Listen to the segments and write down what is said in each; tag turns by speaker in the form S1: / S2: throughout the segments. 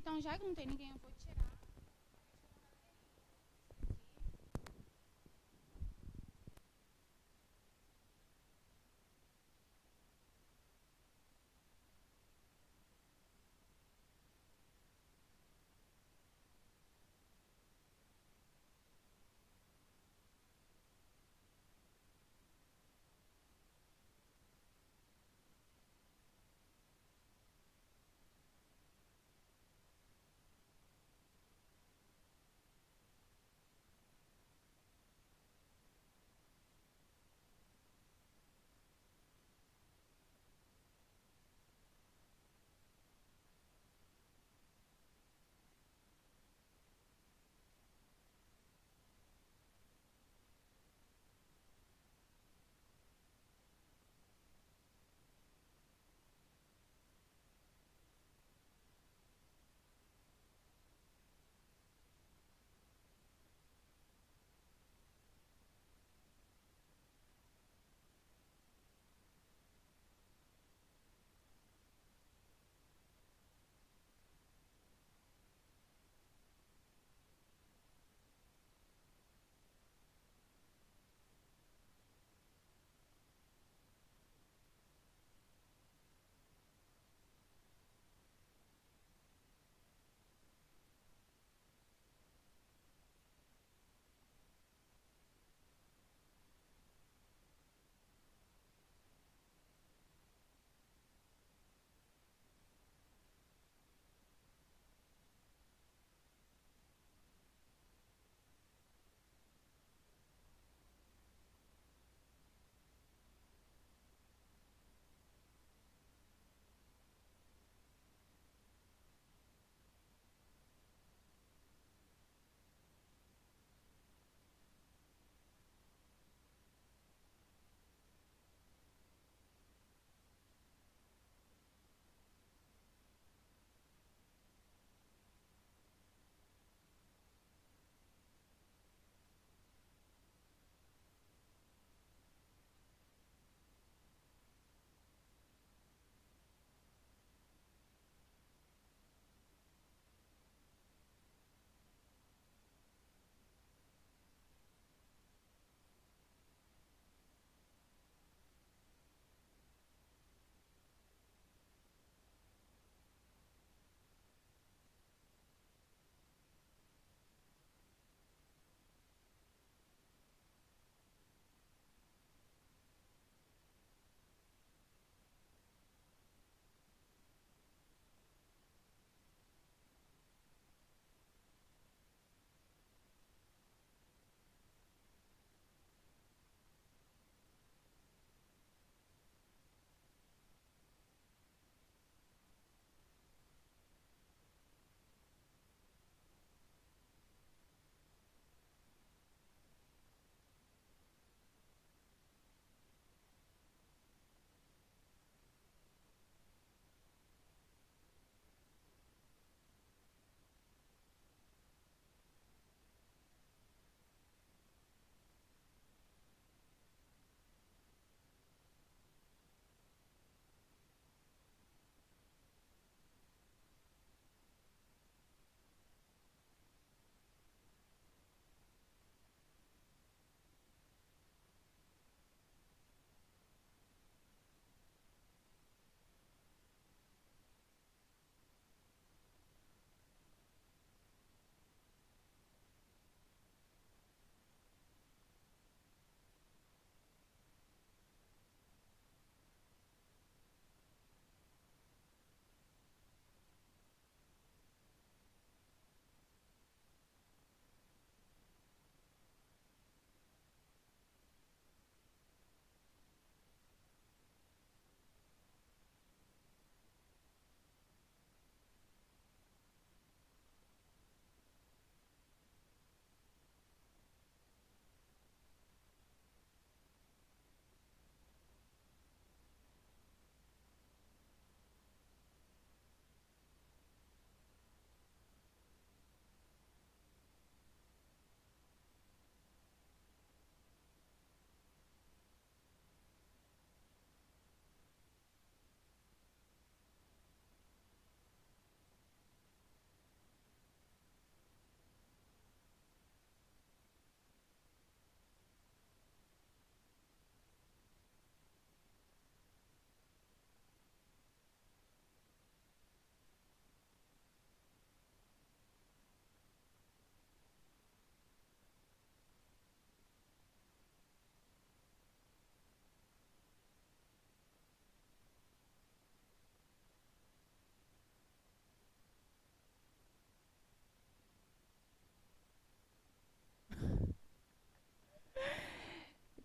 S1: Então, já que não tem ninguém, eu vou tirar.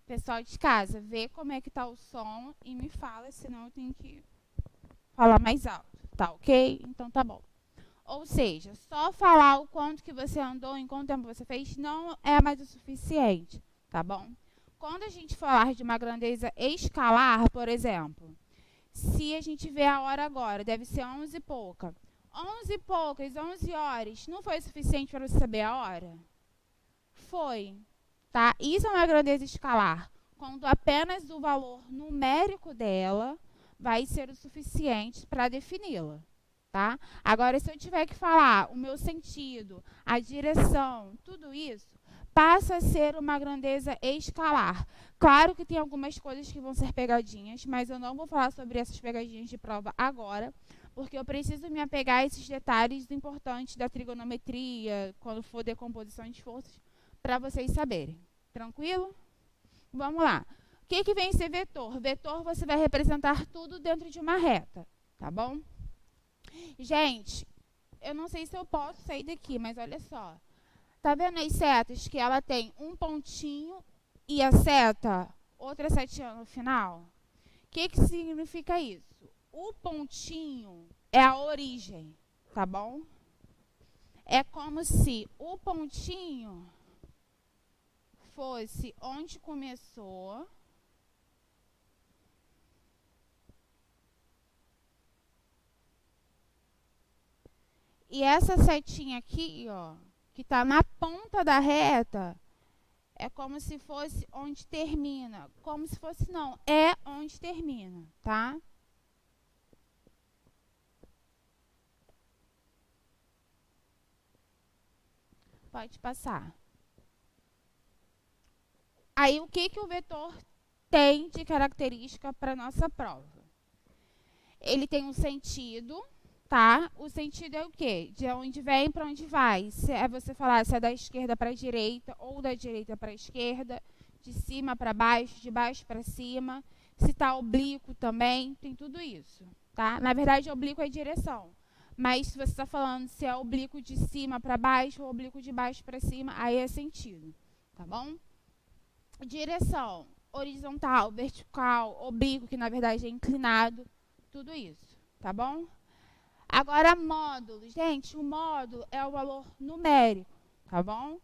S1: Pessoal de casa, vê como é que tá o som e me fala, senão eu tenho que falar mais alto, tá ok? Então tá bom. Ou seja, só falar o quanto que você andou, em quanto tempo você fez, não é mais o suficiente, tá bom? Quando a gente falar de uma grandeza escalar, por exemplo, se a gente vê a hora agora, deve ser 11 e pouca. 11 e poucas, 11 horas, não foi suficiente para você saber a hora? Foi, tá? Isso é uma grandeza escalar, quando apenas o valor numérico dela vai ser o suficiente para defini-la, tá? Agora, se eu tiver que falar o meu sentido, a direção, tudo isso, passa a ser uma grandeza escalar. Claro que tem algumas coisas que vão ser pegadinhas, mas eu não vou falar sobre essas pegadinhas de prova agora, porque eu preciso me apegar a esses detalhes importantes da trigonometria, quando for decomposição de forças, para vocês saberem. Tranquilo? Vamos lá. O que vem ser vetor? Vetor você vai representar tudo dentro de uma reta, tá bom? Gente, eu não sei se eu posso sair daqui, mas olha só. Tá vendo as setas que ela tem um pontinho e a seta, outra setinha no final? O que significa isso? O pontinho é a origem, tá bom? É como se o pontinho fosse onde começou e essa setinha aqui, ó, que está na ponta da reta, é como se fosse onde termina. Como se fosse não, é onde termina, tá? Pode passar. Aí, o que o vetor tem de característica para nossa prova? Ele tem um sentido, tá? O sentido é o quê? De onde vem para onde vai. Se é você falar se é da esquerda para a direita ou da direita para a esquerda, de cima para baixo, de baixo para cima. Se está oblíquo também, tem tudo isso, tá? Na verdade, oblíquo é direção. Mas se você está falando se é oblíquo de cima para baixo ou oblíquo de baixo para cima, aí é sentido, tá bom? Direção, horizontal, vertical, oblíquo, que na verdade é inclinado, tudo isso, tá bom? Agora, módulo. Gente, o módulo é o valor numérico, tá bom?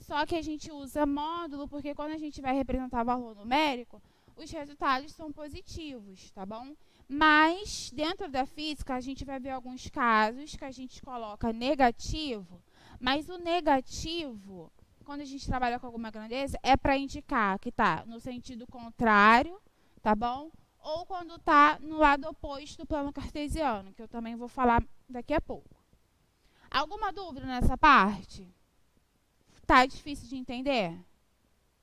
S1: Só que a gente usa módulo porque quando a gente vai representar valor numérico, os resultados são positivos, tá bom? Mas, dentro da física, a gente vai ver alguns casos que a gente coloca negativo, mas o negativo, quando a gente trabalha com alguma grandeza, é para indicar que está no sentido contrário, tá bom? Ou quando está no lado oposto do plano cartesiano, que eu também vou falar daqui a pouco. Alguma dúvida nessa parte? Tá difícil de entender?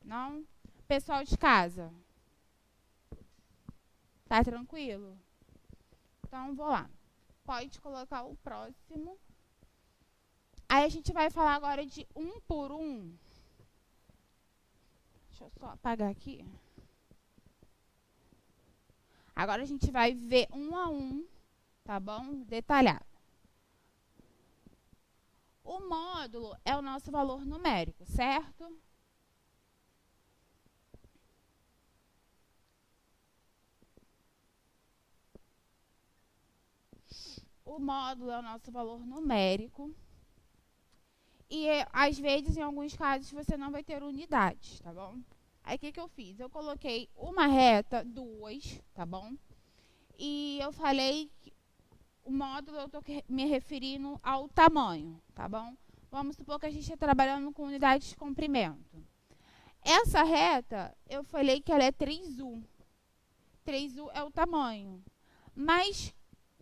S1: Não? Pessoal de casa? Tá tranquilo? Então, vou lá. Pode colocar o próximo. Aí a gente vai falar agora de um por um. Deixa eu só apagar aqui. Agora a gente vai ver um a um, tá bom? Detalhado. O módulo é o nosso valor numérico, certo? O módulo é o nosso valor numérico. E, às vezes, em alguns casos, você não vai ter unidades, tá bom? Aí, o que eu fiz? Eu coloquei uma reta, duas, tá bom? E eu falei que o módulo eu estou me referindo ao tamanho, tá bom? Vamos supor que a gente está trabalhando com unidades de comprimento. Essa reta, eu falei que ela é 3U. 3U é o tamanho. Mas,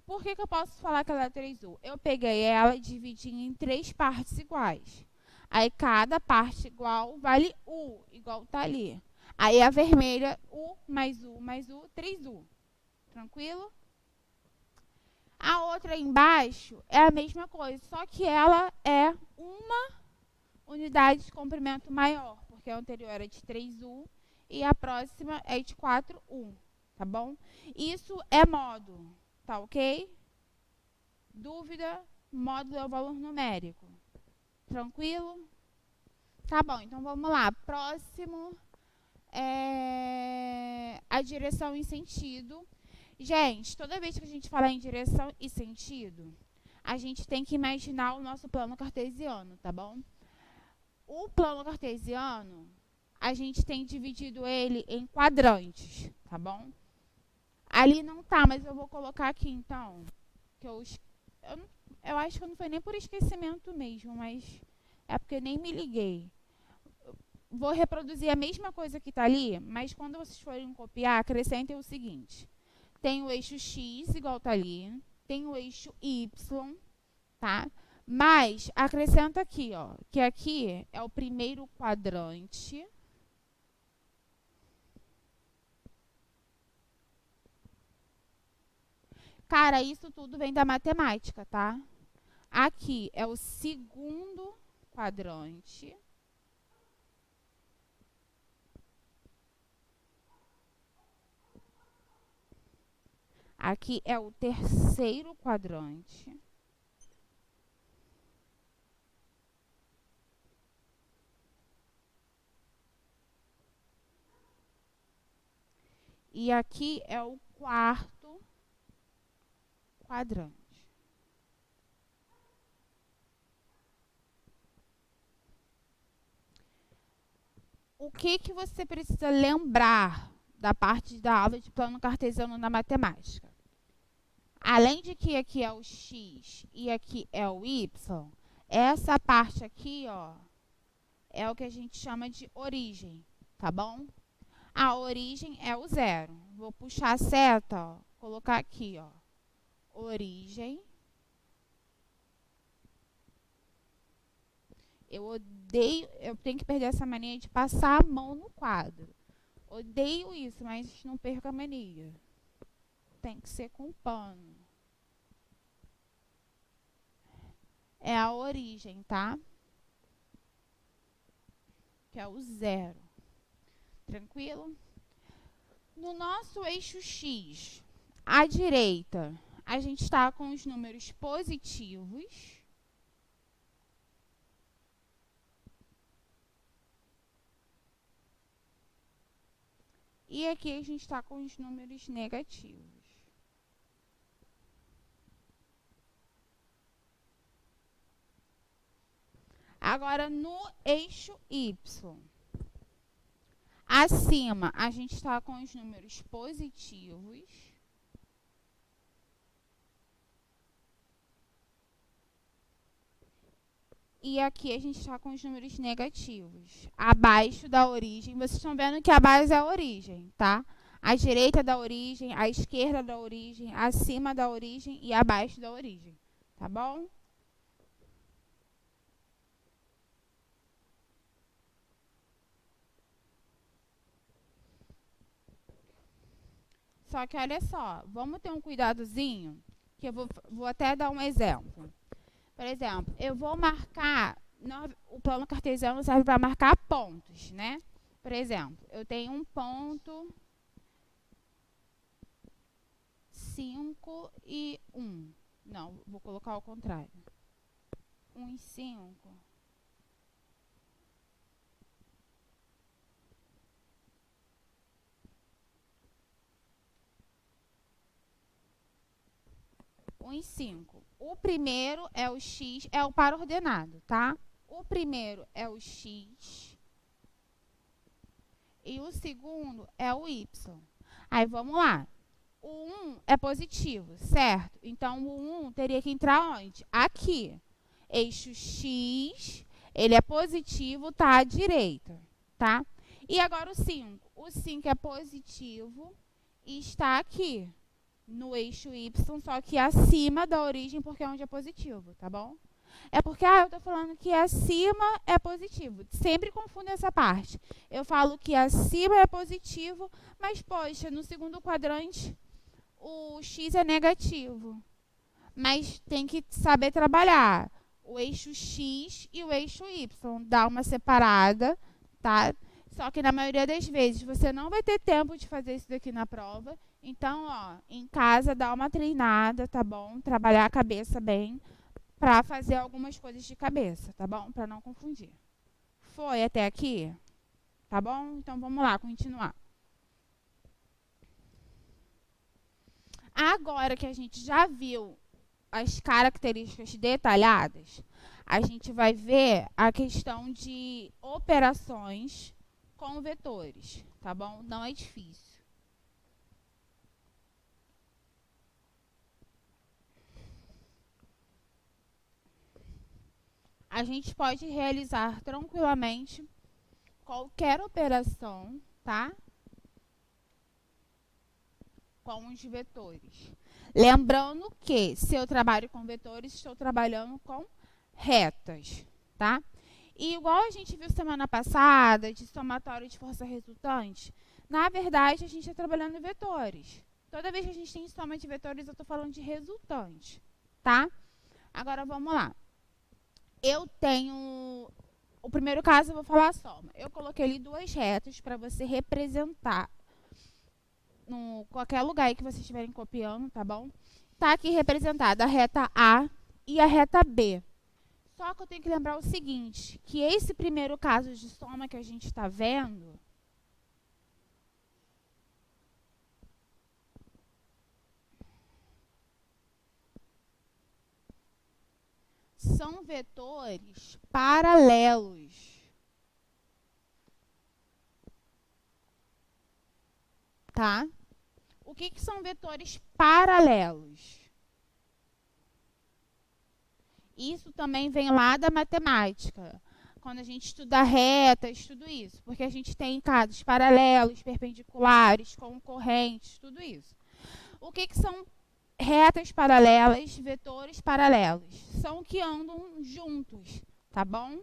S1: por que eu posso falar que ela é 3U? Eu peguei ela e dividi em 3 partes iguais. Aí, cada parte igual vale U, igual tá ali. Aí, a vermelha, U mais U mais U, 3U. Tranquilo? A outra embaixo é a mesma coisa, só que ela é uma unidade de comprimento maior, porque a anterior era de 3U e a próxima é de 4U, tá bom? Isso é módulo, tá ok? Dúvida? Módulo é o valor numérico. Tranquilo? Tá bom, então vamos lá. Próximo a direção e sentido. Gente, toda vez que a gente falar em direção e sentido, a gente tem que imaginar o nosso plano cartesiano, tá bom? O plano cartesiano, a gente tem dividido ele em quadrantes, tá bom? Ali não tá, mas eu vou colocar aqui então, que eu acho que não foi nem por esquecimento mesmo, mas é porque nem me liguei. Vou reproduzir a mesma coisa que tá ali, mas quando vocês forem copiar, acrescentem o seguinte. Tem o eixo X, igual tá ali, tem o eixo Y, tá? Mas acrescenta aqui, ó, que aqui é o primeiro quadrante. Cara, isso tudo vem da matemática, tá? Aqui é o segundo quadrante. Aqui é o terceiro quadrante. E aqui é o quarto quadrante. O que você precisa lembrar da parte da aula de plano cartesiano na matemática? Além de que aqui é o x e aqui é o y, essa parte aqui, ó, é o que a gente chama de origem, tá bom? A origem é o zero. Vou puxar a seta, ó, colocar aqui, ó, origem. Eu odeio, eu tenho que perder essa mania de passar a mão no quadro. Odeio isso, mas não perca a mania. Tem que ser com pano. É a origem, tá? Que é o zero. Tranquilo? No nosso eixo X, à direita, a gente está com os números positivos. E aqui a gente está com os números negativos. Agora, no eixo Y, acima, a gente está com os números positivos. E aqui a gente está com os números negativos. Abaixo da origem, vocês estão vendo que a base é a origem, tá? A direita da origem, a esquerda da origem, acima da origem e abaixo da origem, tá bom? Só que olha só, vamos ter um cuidadozinho, que eu vou até dar um exemplo. Por exemplo, eu vou marcar, o plano cartesiano serve para marcar pontos, né? Por exemplo, eu tenho um ponto 5 e 1. Não, vou colocar ao contrário. 1 e 5. Em 5. O primeiro é o x, é o par ordenado, tá? O primeiro é o x e o segundo é o y. Aí vamos lá. O 1 é positivo, certo? Então o 1 teria que entrar onde? Aqui. Eixo x, ele é positivo, tá à direita, tá? E agora o 5. O 5 é positivo e está aqui no eixo y, só que acima da origem, porque é onde é positivo, tá bom? É porque, eu tô falando que acima é positivo. Sempre confundo essa parte. Eu falo que acima é positivo, mas, poxa, no segundo quadrante, o x é negativo. Mas tem que saber trabalhar o eixo x e o eixo y. Dá uma separada, tá? Só que na maioria das vezes você não vai ter tempo de fazer isso daqui na prova. Então, ó, em casa dá uma treinada, tá bom? Trabalhar a cabeça bem para fazer algumas coisas de cabeça, tá bom? Para não confundir. Foi até aqui? Tá bom? Então, vamos lá, continuar. Agora que a gente já viu as características detalhadas, a gente vai ver a questão de operações com vetores, tá bom? Não é difícil. A gente pode realizar tranquilamente qualquer operação, tá? Com os vetores. Lembrando que, se eu trabalho com vetores, estou trabalhando com retas, tá? E igual a gente viu semana passada, de somatório de força resultante, na verdade, a gente está trabalhando em vetores. Toda vez que a gente tem soma de vetores, eu estou falando de resultante, tá? Agora, vamos lá. Eu tenho... O primeiro caso, eu vou falar a soma. Eu coloquei ali duas retas para você representar no qualquer lugar aí que vocês estiverem copiando, tá bom? Tá aqui representada a reta A e a reta B. Só que eu tenho que lembrar o seguinte, que esse primeiro caso de soma que a gente está vendo são vetores paralelos. Tá? O que são vetores paralelos? Isso também vem lá da matemática. Quando a gente estuda retas, tudo isso. Porque a gente tem casos paralelos, perpendiculares, concorrentes, tudo isso. O que são retas paralelas, vetores paralelos? São que andam juntos, tá bom?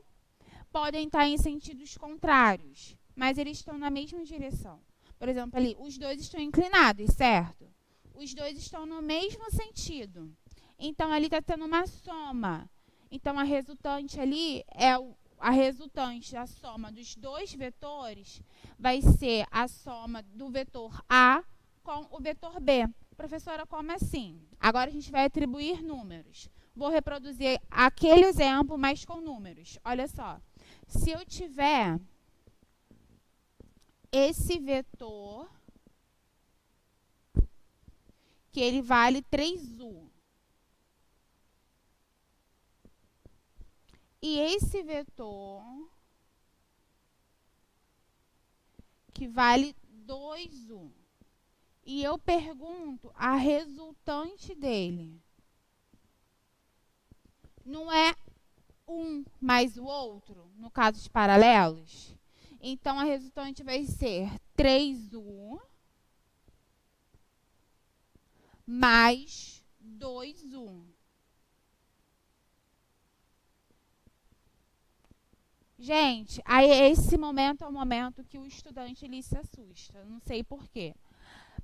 S1: Podem estar em sentidos contrários, mas eles estão na mesma direção. Por exemplo, ali, os dois estão inclinados, certo? Os dois estão no mesmo sentido. Então, ali está tendo uma soma. Então, a resultante ali é a resultante, a soma dos dois vetores, vai ser a soma do vetor A com o vetor B. Professora, como assim? Agora a gente vai atribuir números. Vou reproduzir aquele exemplo, mas com números. Olha só. Se eu tiver esse vetor, que ele vale 3U. E esse vetor, que vale 2U. E eu pergunto a resultante dele. Não é um mais o outro, no caso de paralelos? Então, a resultante vai ser 3U mais 2U. Gente, aí esse momento é o momento que o estudante ele se assusta. Não sei por quê.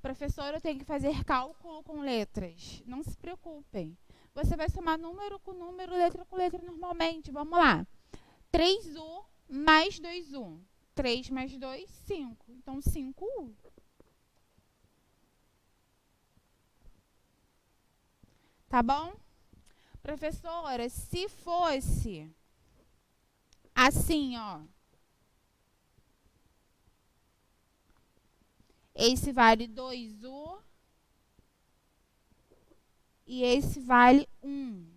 S1: Professor, eu tenho que fazer cálculo com letras. Não se preocupem. Você vai somar número com número, letra com letra normalmente. Vamos lá. 3U mais 2U. 3 mais 2, 5. Então, 5U. Tá bom? Professora, se fosse assim, ó. Esse vale 2U. E esse vale 1.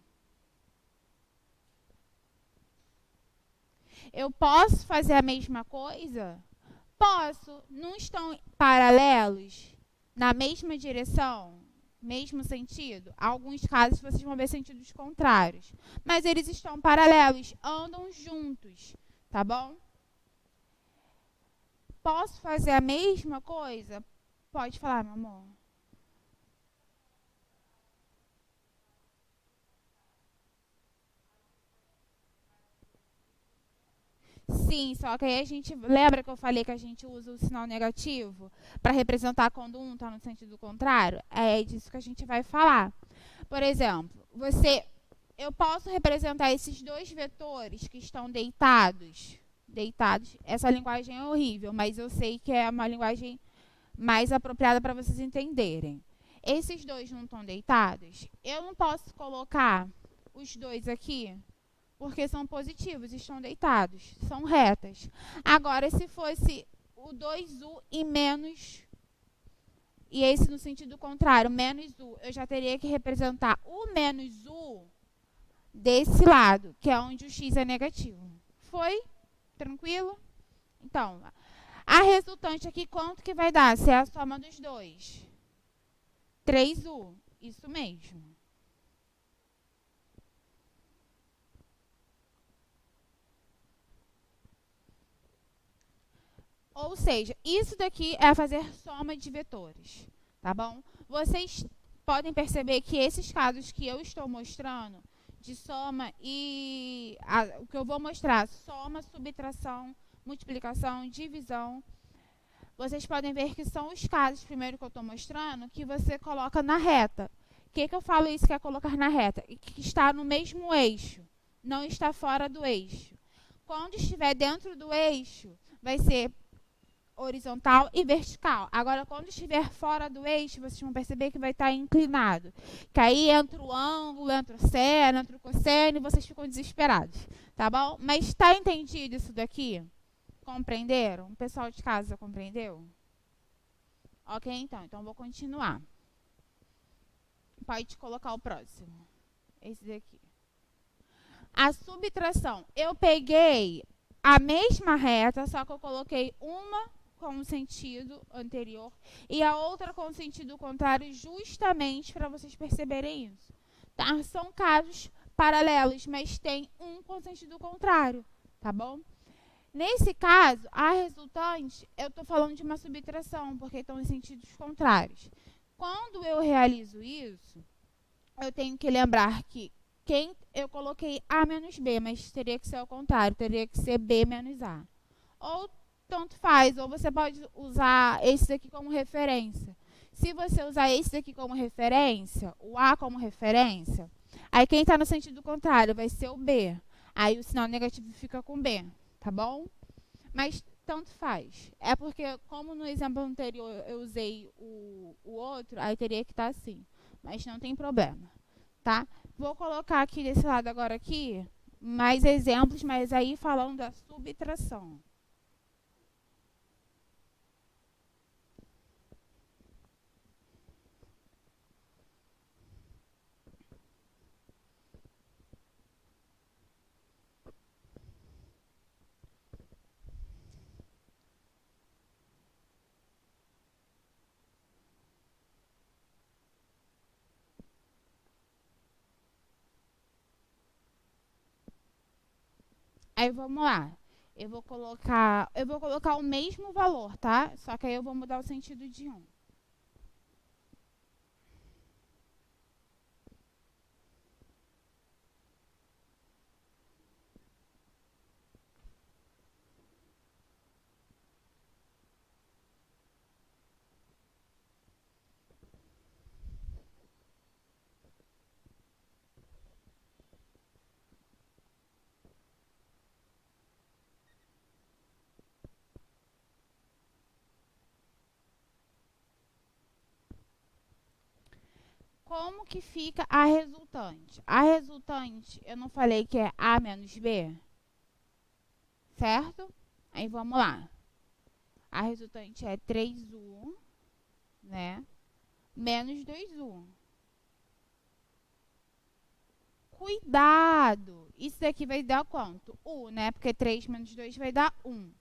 S1: Eu posso fazer a mesma coisa? Posso. Não estão paralelos? Na mesma direção? Mesmo sentido? Alguns casos vocês vão ver sentidos contrários. Mas eles estão paralelos, andam juntos, tá bom? Posso fazer a mesma coisa? Pode falar, meu amor. Sim, só que aí a gente... Lembra que eu falei que a gente usa o sinal negativo para representar quando um está no sentido contrário? É disso que a gente vai falar. Por exemplo, eu posso representar esses dois vetores que estão deitados. Essa linguagem é horrível, mas eu sei que é uma linguagem mais apropriada para vocês entenderem. Esses dois não estão deitados? Eu não posso colocar os dois aqui porque são positivos, estão deitados, são retas. Agora, se fosse o 2u e menos, e esse no sentido contrário, menos u, eu já teria que representar o menos u desse lado, que é onde o x é negativo. Foi? Tranquilo? Então, a resultante aqui, quanto que vai dar? Se é a soma dos dois. 3u. Isso mesmo. Ou seja, isso daqui é fazer soma de vetores, tá bom? Vocês podem perceber que esses casos que eu estou mostrando, de soma e... o que eu vou mostrar, soma, subtração, multiplicação, divisão, vocês podem ver que são os casos, primeiro que eu estou mostrando, que você coloca na reta. O que eu falo isso que é colocar na reta? Que está no mesmo eixo, não está fora do eixo. Quando estiver dentro do eixo, vai ser horizontal e vertical. Agora, quando estiver fora do eixo, vocês vão perceber que vai estar inclinado. Que aí entra o ângulo, entra o seno, entra o cosseno e vocês ficam desesperados, tá bom? Mas está entendido isso daqui? Compreenderam? O pessoal de casa compreendeu? Ok, então vou continuar. Pode colocar o próximo. Esse daqui. A subtração. Eu peguei a mesma reta, só que eu coloquei uma com o sentido anterior e a outra com o sentido contrário, justamente para vocês perceberem isso. Tá? São casos paralelos, mas tem um com sentido contrário, tá bom? Nesse caso, a resultante, eu estou falando de uma subtração, porque estão em sentidos contrários. Quando eu realizo isso, eu tenho que lembrar que eu coloquei A menos B, mas teria que ser ao contrário, teria que ser B menos A. Ou tanto faz, ou você pode usar esse daqui como referência. Se você usar esse daqui como referência, o A como referência, aí quem está no sentido contrário vai ser o B. Aí o sinal negativo fica com B, tá bom? Mas tanto faz. É porque, como no exemplo anterior eu usei o outro, aí teria que estar assim. Mas não tem problema, tá? Vou colocar aqui desse lado agora aqui mais exemplos, mas aí falando da subtração. Aí vamos lá. Eu vou colocar o mesmo valor, tá? Só que aí eu vou mudar o sentido de um. Como que fica a resultante? A resultante, eu não falei que é A menos B? Certo? Aí vamos lá. A resultante é 3u, né? Menos 2u. Cuidado! Isso daqui vai dar quanto? U, né? Porque 3 menos 2 vai dar 1.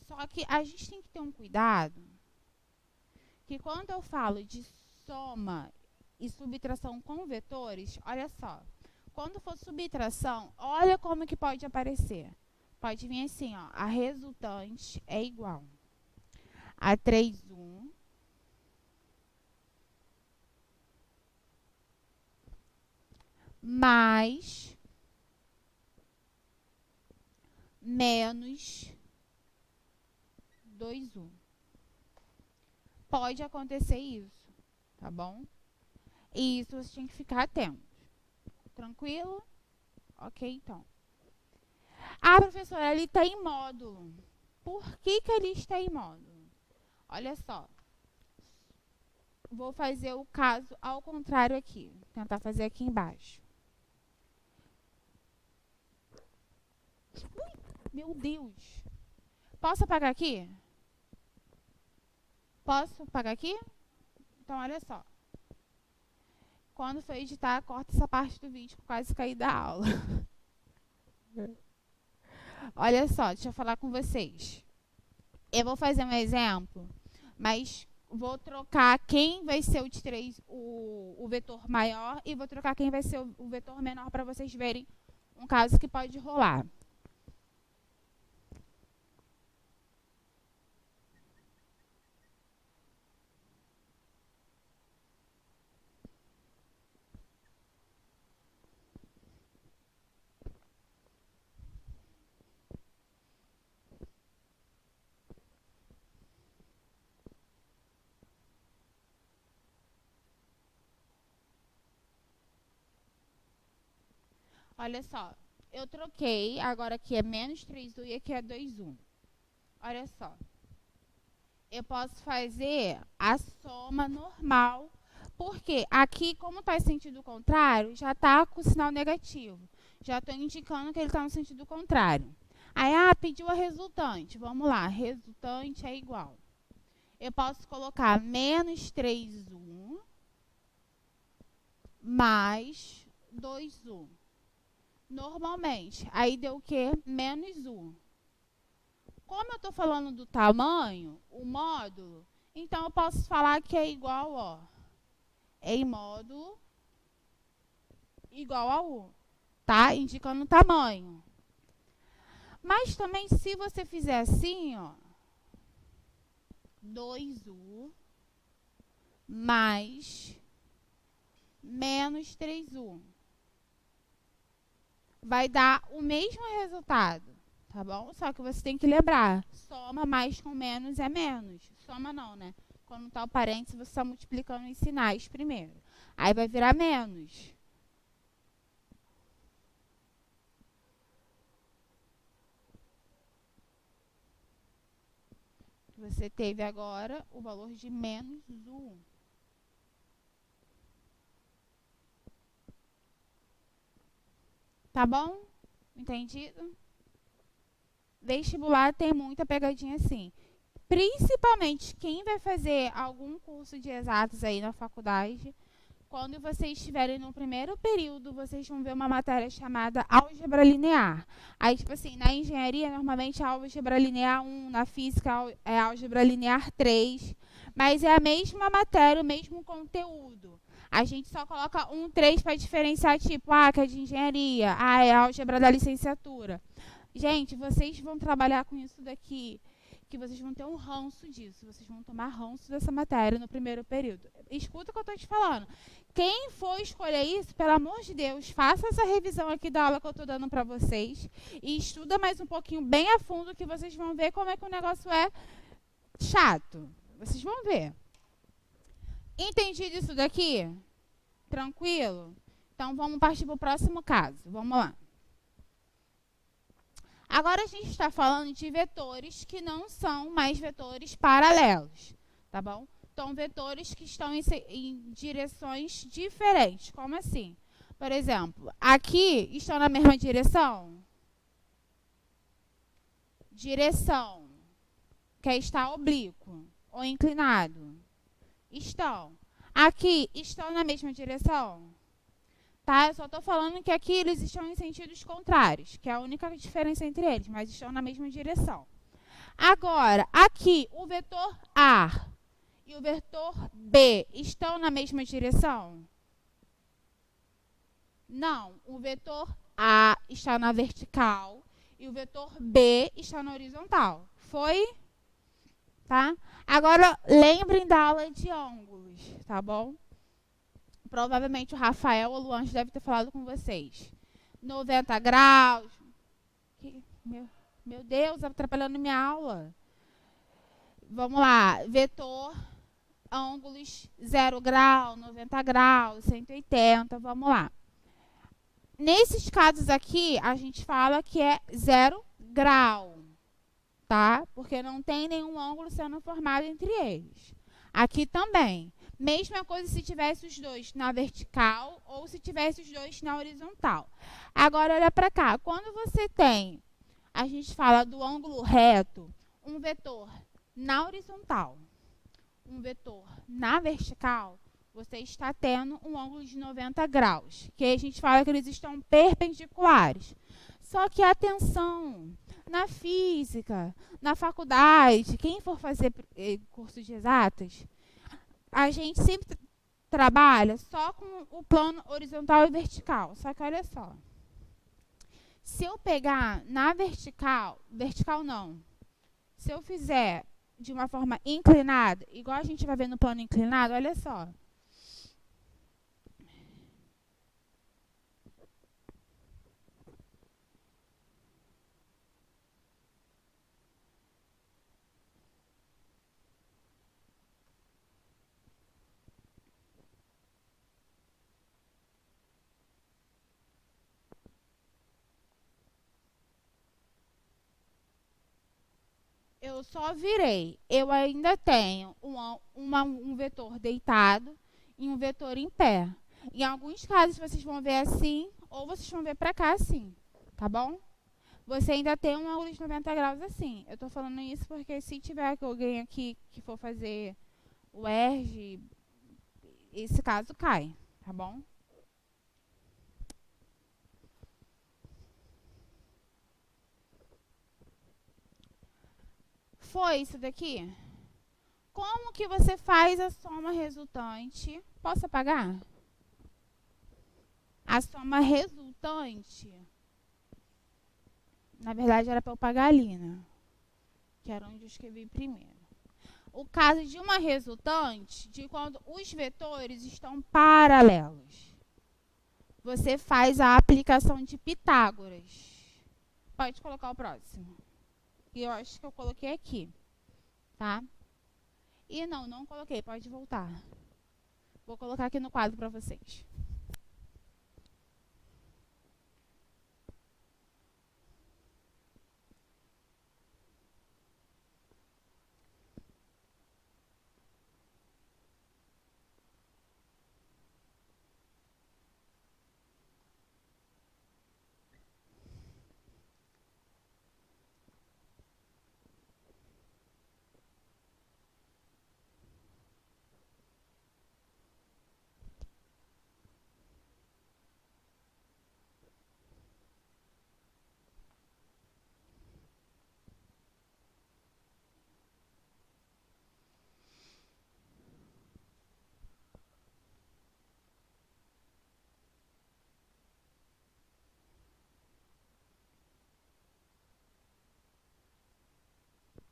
S1: Só que a gente tem que ter um cuidado que quando eu falo de soma e subtração com vetores, olha só. Quando for subtração, olha como que pode aparecer. Pode vir assim, ó. A resultante é igual a 3u mais menos 2u. Pode acontecer isso, tá bom? E isso você tem que ficar atento. Tranquilo? Ok, então. Ah, professora, ele está em módulo. Por que ele está em módulo? Olha só. Vou fazer o caso ao contrário aqui. Vou tentar fazer aqui embaixo. Meu Deus. Posso apagar aqui? Posso apagar aqui? Então, olha só. Quando for editar, corta essa parte do vídeo que eu quase caí da aula. Olha só, deixa eu falar com vocês. Eu vou fazer um exemplo, mas vou trocar quem vai ser o vetor maior e vou trocar quem vai ser o vetor menor para vocês verem um caso que pode rolar. Olha só, eu troquei, agora aqui é menos 3U e aqui é 2U. Olha só, eu posso fazer a soma normal, porque aqui, como está em sentido contrário, já está com o sinal negativo. Já estou indicando que ele está no sentido contrário. Aí, pediu a resultante. Vamos lá, resultante é igual. Eu posso colocar menos 3U mais 2U. Normalmente, aí deu o quê? Menos U. Como eu estou falando do tamanho, o módulo, então eu posso falar que é igual, ó, em módulo igual a U, tá? Indicando o tamanho. Mas também, se você fizer assim, ó, 2U mais menos 3U. Vai dar o mesmo resultado, tá bom? Só que você tem que lembrar, soma mais com menos é menos. Soma não, né? Quando tá o parênteses, você está multiplicando os sinais primeiro. Aí vai virar menos. Você teve agora o valor de menos U. Tá bom? Entendido? Vestibular tem muita pegadinha assim. Principalmente quem vai fazer algum curso de exatos aí na faculdade, quando vocês estiverem no primeiro período, vocês vão ver uma matéria chamada álgebra linear. Aí, tipo assim, na engenharia, normalmente é álgebra linear 1, na física é álgebra linear 3, mas é a mesma matéria, o mesmo conteúdo. A gente só coloca 1, 3 para diferenciar, tipo, que é de engenharia, é álgebra da licenciatura. Gente, vocês vão trabalhar com isso daqui, que vocês vão ter um ranço disso, vocês vão tomar ranço dessa matéria no primeiro período. Escuta o que eu estou te falando. Quem for escolher isso, pelo amor de Deus, faça essa revisão aqui da aula que eu estou dando para vocês e estuda mais um pouquinho bem a fundo que vocês vão ver como é que o negócio é chato. Vocês vão ver. Entendido isso daqui? Tranquilo? Então, vamos partir para o próximo caso. Vamos lá. Agora a gente está falando de vetores que não são mais vetores paralelos, tá bom? Então, vetores que estão em direções diferentes. Como assim? Por exemplo, aqui estão na mesma direção? Direção, que está oblíquo ou inclinado. Estão. Aqui estão na mesma direção? Tá? Eu só estou falando que aqui eles estão em sentidos contrários, que é a única diferença entre eles, mas estão na mesma direção. Agora, aqui, o vetor A e o vetor B estão na mesma direção? Não. O vetor A está na vertical e o vetor B está na horizontal. Foi? Tá? Agora, lembrem da aula de ângulos, tá bom? Provavelmente o Rafael ou o Luan deve ter falado com vocês. 90 graus. Meu Deus, atrapalhando minha aula. Vamos lá. Vetor, ângulos 0 grau, 90 graus, 180. Vamos lá. Nesses casos aqui, a gente fala que é 0 grau. Tá? Porque não tem nenhum ângulo sendo formado entre eles. Aqui também. Mesma coisa se tivesse os dois na vertical ou se tivesse os dois na horizontal. Agora, olha para cá. Quando você tem a gente fala do ângulo reto, um vetor na horizontal, um vetor na vertical, você está tendo um ângulo de 90 graus, que a gente fala que eles estão perpendiculares. Só que atenção, na física, na faculdade, quem for fazer curso de exatas, a gente sempre trabalha só com o plano horizontal e vertical. Só que olha só, se eu pegar na vertical, vertical não, se eu fizer de uma forma inclinada, igual a gente vai ver no plano inclinado, olha só. Eu só virei. Eu ainda tenho um vetor deitado e um vetor em pé. Em alguns casos vocês vão ver assim, ou vocês vão ver pra cá assim, tá bom? Você ainda tem um ângulo de 90 graus assim. Eu tô falando isso porque se tiver alguém aqui que for fazer o ERG, esse caso cai, tá bom? Foi isso daqui? Como que você faz a soma resultante? Posso apagar? A soma resultante, na verdade era para eu pagar ali, né? Que era onde eu escrevi primeiro. O caso de uma resultante, de quando os vetores estão paralelos. Você faz a aplicação de Pitágoras. Pode colocar o próximo. E eu acho que eu coloquei aqui, tá? E não coloquei, pode voltar. Vou colocar aqui no quadro para vocês.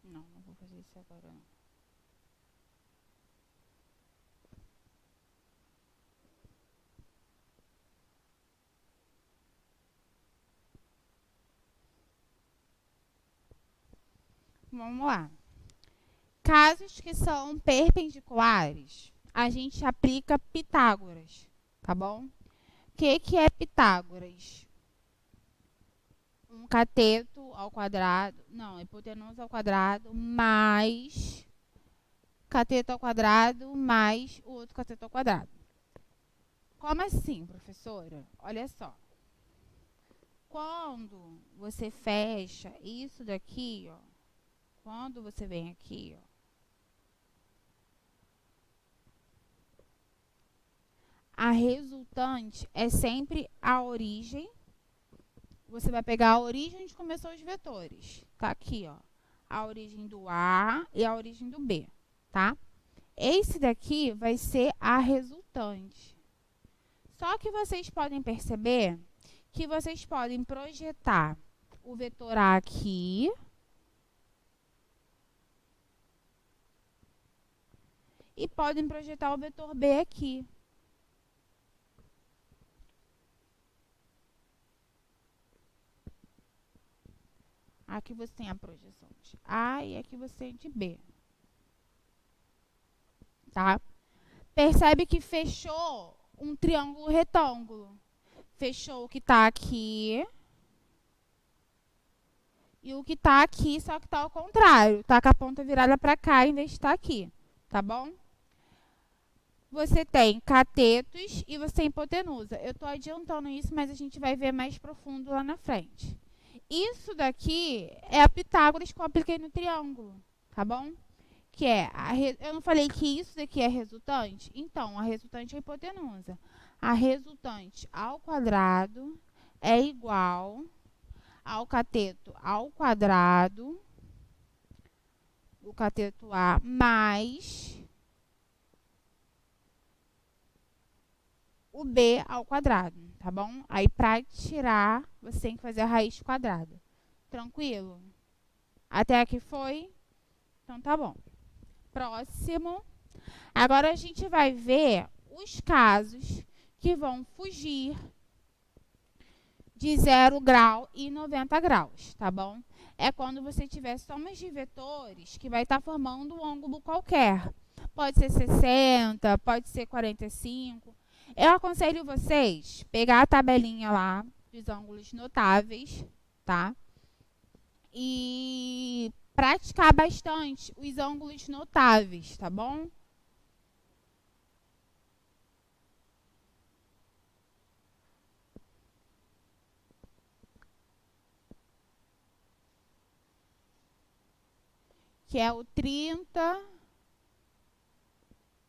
S1: Não vou fazer isso agora não. Vamos lá. Casos que são perpendiculares, a gente aplica Pitágoras, tá bom? O que é Pitágoras? Um cateto ao quadrado, não, hipotenusa ao quadrado, mais cateto ao quadrado, mais o outro cateto ao quadrado. Como assim, professora? Olha só. Quando você fecha isso daqui, ó, quando você vem aqui, ó, a resultante é sempre a origem. Você vai pegar a origem onde começou os vetores. Tá aqui, ó. A origem do A e a origem do B, tá? Esse daqui vai ser a resultante. Só que vocês podem perceber que vocês podem projetar o vetor A aqui e podem projetar o vetor B aqui. Aqui você tem a projeção de A e aqui você tem de B. Tá? Percebe que fechou um triângulo retângulo. Fechou o que está aqui e o que está aqui, só que está ao contrário. Está com a ponta virada para cá em vez de estar aqui. Tá bom? Você tem catetos e você tem hipotenusa. Eu estou adiantando isso, mas a gente vai ver mais profundo lá na frente. isso daqui é a Pitágoras que eu apliquei no triângulo, tá bom? Que é, eu não falei que isso daqui é resultante? Então, a resultante é a hipotenusa. A resultante ao quadrado é igual ao cateto ao quadrado, o cateto A, mais o B ao quadrado, tá bom? Aí, para tirar, você tem que fazer a raiz quadrada. Tranquilo? Até aqui foi? Então, tá bom. Próximo. Agora, a gente vai ver os casos que vão fugir de 0 grau e 90 graus, tá bom? É quando você tiver somas de vetores que vai estar formando um ângulo qualquer. Pode ser 60, pode ser 45. Eu aconselho vocês pegar a tabelinha lá dos ângulos notáveis, tá? E praticar bastante os ângulos notáveis, tá bom? Que é o 30,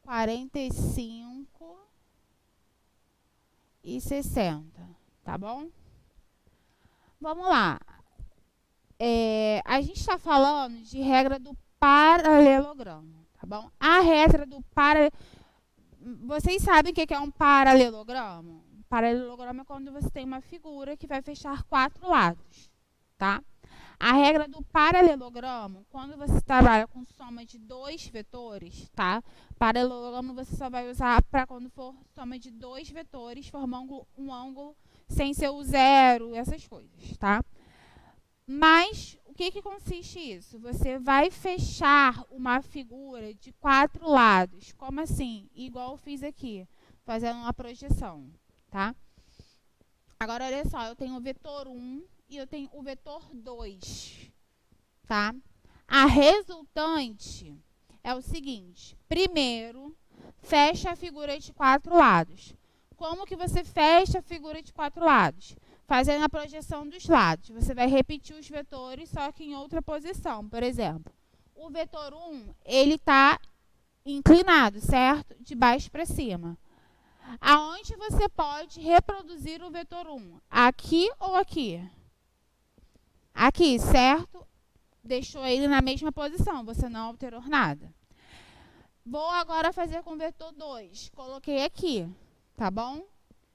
S1: 45 e 60, tá bom? Vamos lá. A gente está falando de regra do paralelogramo, tá bom? A regra do paralelogramo... Vocês sabem o que é um paralelogramo? Um paralelogramo é quando você tem uma figura que vai fechar 4 lados, tá? A regra do paralelogramo, quando você trabalha com soma de 2 vetores, tá? Paralelogramo você só vai usar para quando for soma de 2 vetores, formando um ângulo sem ser o zero, essas coisas, tá? Mas, o que consiste isso? Você vai fechar uma figura de 4 lados. Como assim? Igual eu fiz aqui, fazendo uma projeção, tá? Agora, olha só, eu tenho o vetor 1 e eu tenho o vetor 2, tá? A resultante é o seguinte. Primeiro, fecha a figura de 4 lados. Como que você fecha a figura de 4 lados? Fazendo a projeção dos lados. Você vai repetir os vetores, só que em outra posição. Por exemplo, o vetor 1, ele está inclinado, certo? De baixo para cima. Aonde você pode reproduzir o vetor 1? Aqui ou aqui? Aqui, certo? Deixou ele na mesma posição, você não alterou nada. Vou agora fazer com o vetor 2. Coloquei aqui, tá bom?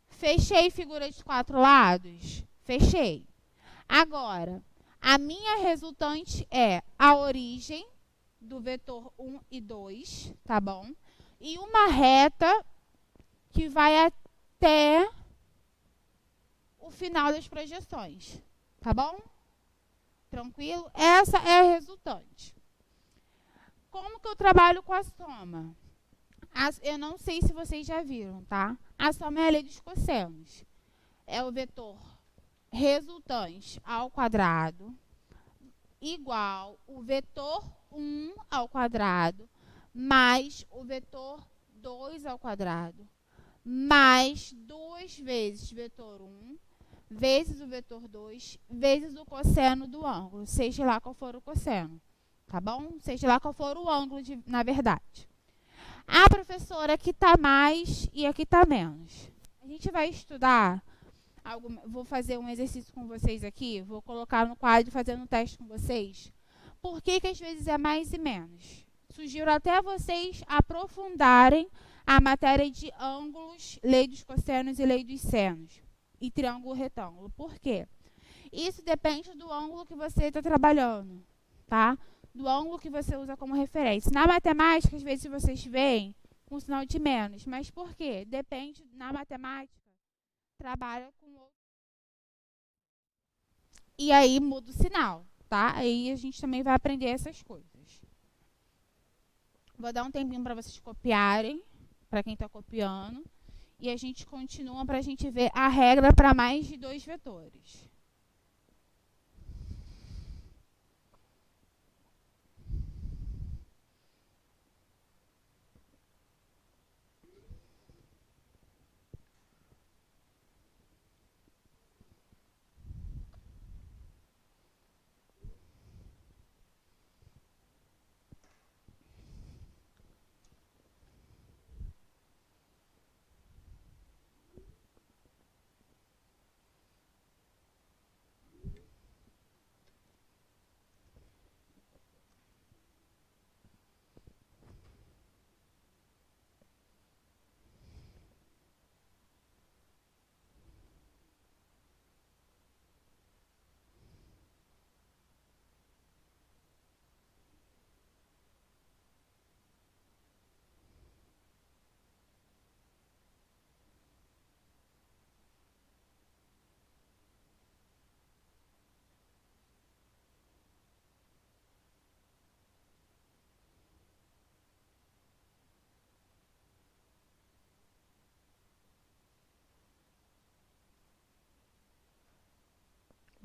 S1: Fechei figura de 4 lados? Fechei. Agora, a minha resultante é a origem do vetor 1 e 2, tá bom? E uma reta que vai até o final das projeções, tá bom? Tranquilo? Essa é a resultante. Como que eu trabalho com a soma? Eu não sei se vocês já viram, tá? A soma é a lei dos cossenos. É o vetor resultante ao quadrado igual o vetor 1 ao quadrado mais o vetor 2 ao quadrado mais 2 vezes vetor 1 vezes o vetor 2 vezes o cosseno do ângulo, seja lá qual for o cosseno, tá bom? Seja lá qual for o ângulo, na verdade. A professora aqui está mais e aqui está menos. A gente vai estudar, vou fazer um exercício com vocês aqui, vou colocar no quadro fazendo um teste com vocês. Por que às vezes é mais e menos? Sugiro até vocês aprofundarem a matéria de ângulos, lei dos cossenos e lei dos senos, e triângulo retângulo. Por quê? Isso depende do ângulo que você está trabalhando, tá? Do ângulo que você usa como referência. Na matemática, às vezes vocês veem um sinal de menos. Mas por quê? Depende, na matemática, trabalha com outro. E aí muda o sinal, tá? Aí a gente também vai aprender essas coisas. Vou dar um tempinho para vocês copiarem, para quem está copiando. E a gente continua para a gente ver a regra para mais de 2 vetores.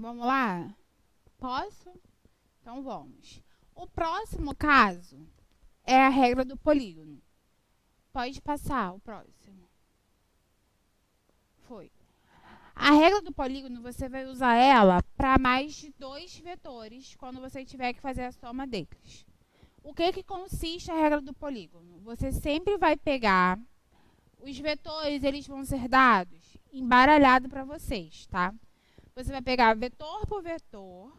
S1: Vamos lá? Posso? Então vamos. O próximo caso é a regra do polígono. Pode passar o próximo. Foi. A regra do polígono, você vai usar ela para mais de 2 vetores quando você tiver que fazer a soma deles. O que consiste a regra do polígono? Você sempre vai pegar os vetores, eles vão ser dados embaralhado para vocês, tá? Você vai pegar vetor por vetor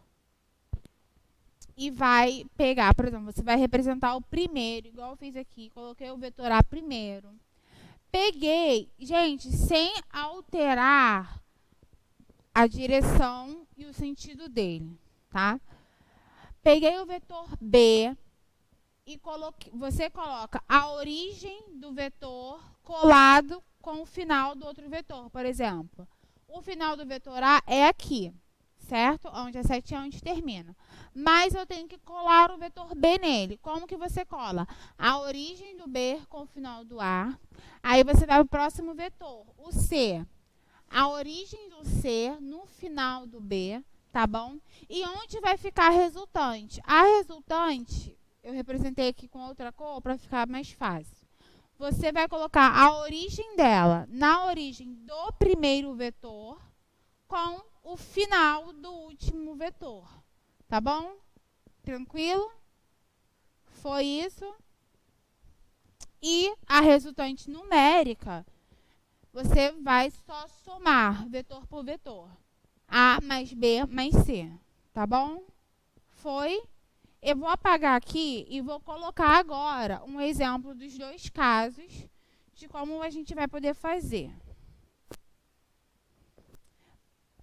S1: e vai pegar, por exemplo, você vai representar o primeiro, igual eu fiz aqui, coloquei o vetor A primeiro. Peguei, gente, sem alterar a direção e o sentido dele, tá? Peguei o vetor B e você coloca a origem do vetor colado com o final do outro vetor, por exemplo. O final do vetor A é aqui, certo? Onde a setinha é onde termina. Mas eu tenho que colar o vetor B nele. Como que você cola? A origem do B com o final do A. Aí você vai para o próximo vetor, o C. A origem do C no final do B, tá bom? E onde vai ficar a resultante? A resultante, eu representei aqui com outra cor para ficar mais fácil. Você vai colocar a origem dela na origem do primeiro vetor com o final do último vetor, tá bom? Tranquilo? Foi isso? E a resultante numérica, você vai só somar vetor por vetor. A mais B mais C, tá bom? Foi? Eu vou apagar aqui e vou colocar agora um exemplo dos dois casos de como a gente vai poder fazer.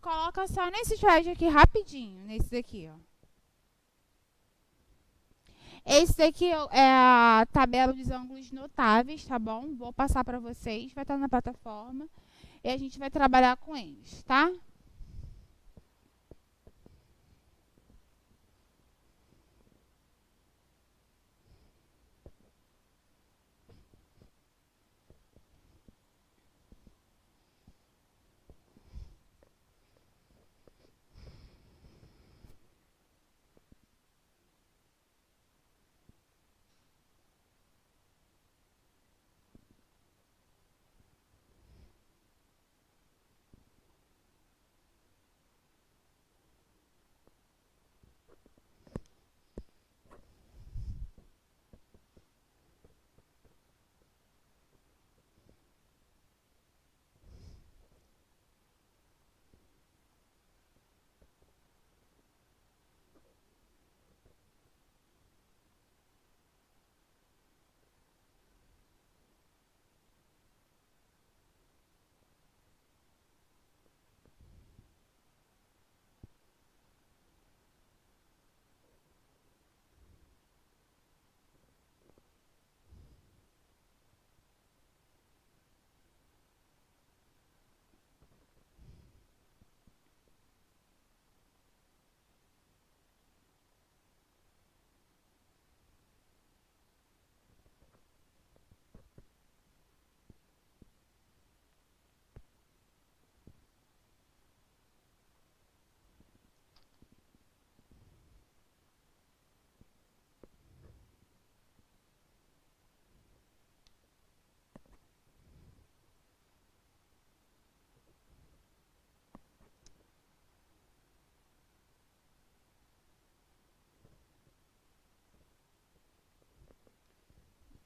S1: Coloca só nesse slide aqui rapidinho, nesse daqui, ó. Esse daqui é a tabela dos ângulos notáveis, tá bom? Vou passar para vocês, vai estar na plataforma e a gente vai trabalhar com eles, tá?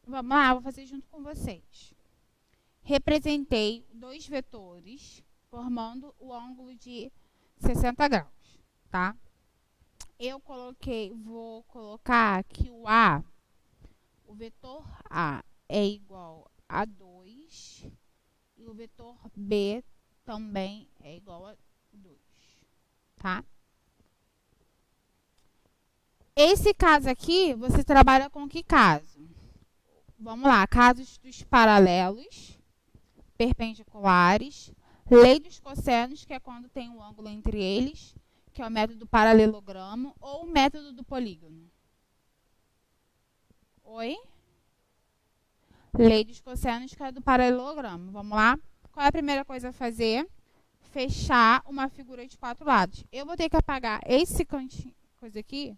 S1: Vamos lá, vou fazer junto com vocês. Representei dois vetores formando o ângulo de 60 graus, tá? Vou colocar que o vetor A é igual a 2 e o vetor B também é igual a 2, tá? Esse caso aqui, você trabalha com que caso? Vamos lá, casos dos paralelos, perpendiculares, lei dos cossenos, que é quando tem um ângulo entre eles, que é o método do paralelogramo, ou o método do polígono. Oi? Lei dos cossenos, que é do paralelogramo. Vamos lá? Qual é a primeira coisa a fazer? fechar uma figura de 4 lados. Eu vou ter que apagar esse cantinho, coisa aqui,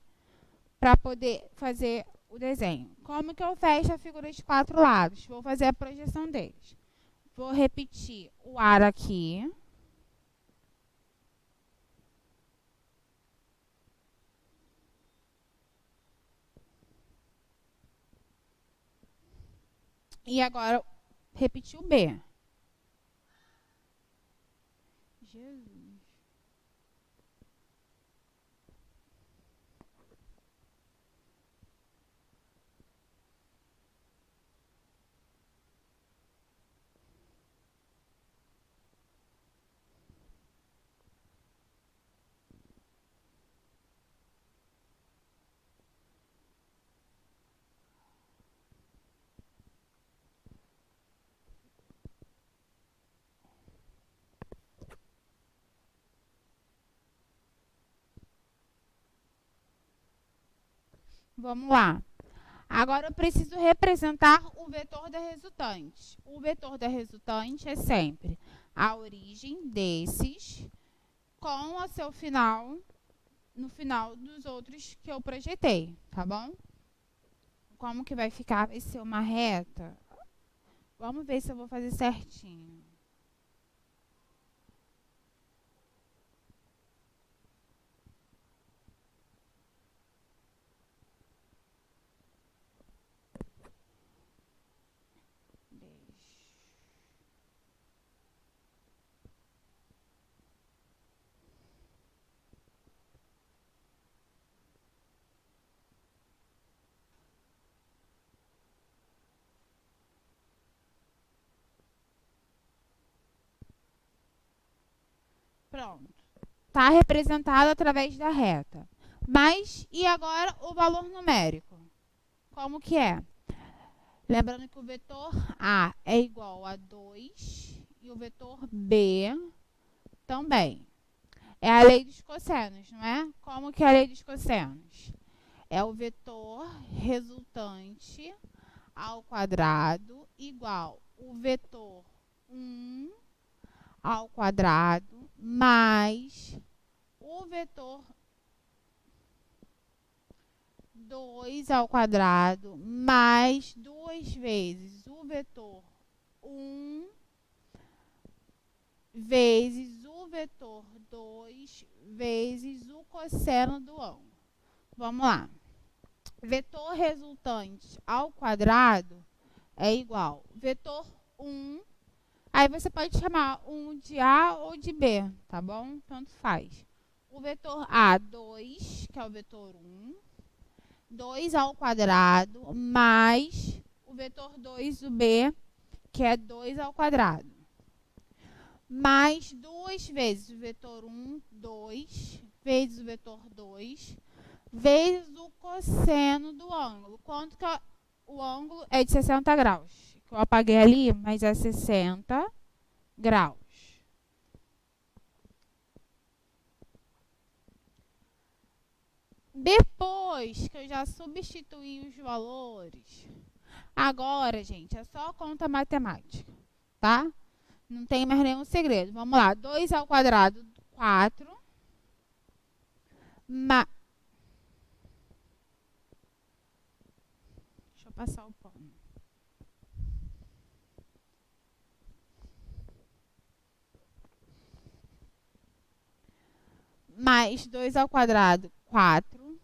S1: para poder fazer o desenho. Como que eu fecho a figura de 4 lados? Vou fazer a projeção deles. Vou repetir o ar aqui. E agora, repetir o B. Jesus. Vamos lá. Agora eu preciso representar o vetor da resultante. O vetor da resultante é sempre a origem desses com o seu final no final dos outros que eu projetei, tá bom? Como que vai ficar? Vai ser uma reta? Vamos ver se eu vou fazer certinho. Pronto. Está representado através da reta. Mas, e agora o valor numérico? Como que é? Lembrando que o vetor A é igual a 2 e o vetor B também. É a lei dos cossenos, não é? Como que é a lei dos cossenos? É o vetor resultante ao quadrado igual o vetor 1 ao quadrado mais o vetor 2 ao quadrado mais 2 vezes o vetor 1 vezes o vetor 2 vezes o cosseno do ângulo. Vamos lá. Vetor resultante ao quadrado é igual vetor 1. Aí você pode chamar um de A ou de B, tá bom? Tanto faz. O vetor A, 2, que é o vetor 1. 2 ao quadrado, mais o vetor 2, o B, que é 2 ao quadrado. Mais 2 vezes o vetor 1, 2, vezes o vetor 2, vezes o cosseno do ângulo. Quanto que o ângulo é de 60 graus? Que eu apaguei ali, mas é 60 graus. Depois que eu já substituí os valores, agora, gente, é só conta matemática, tá? Não tem mais nenhum segredo. Vamos lá. 2 ao quadrado, 4. Deixa eu passar o pano. Mais 2 ao quadrado, 4.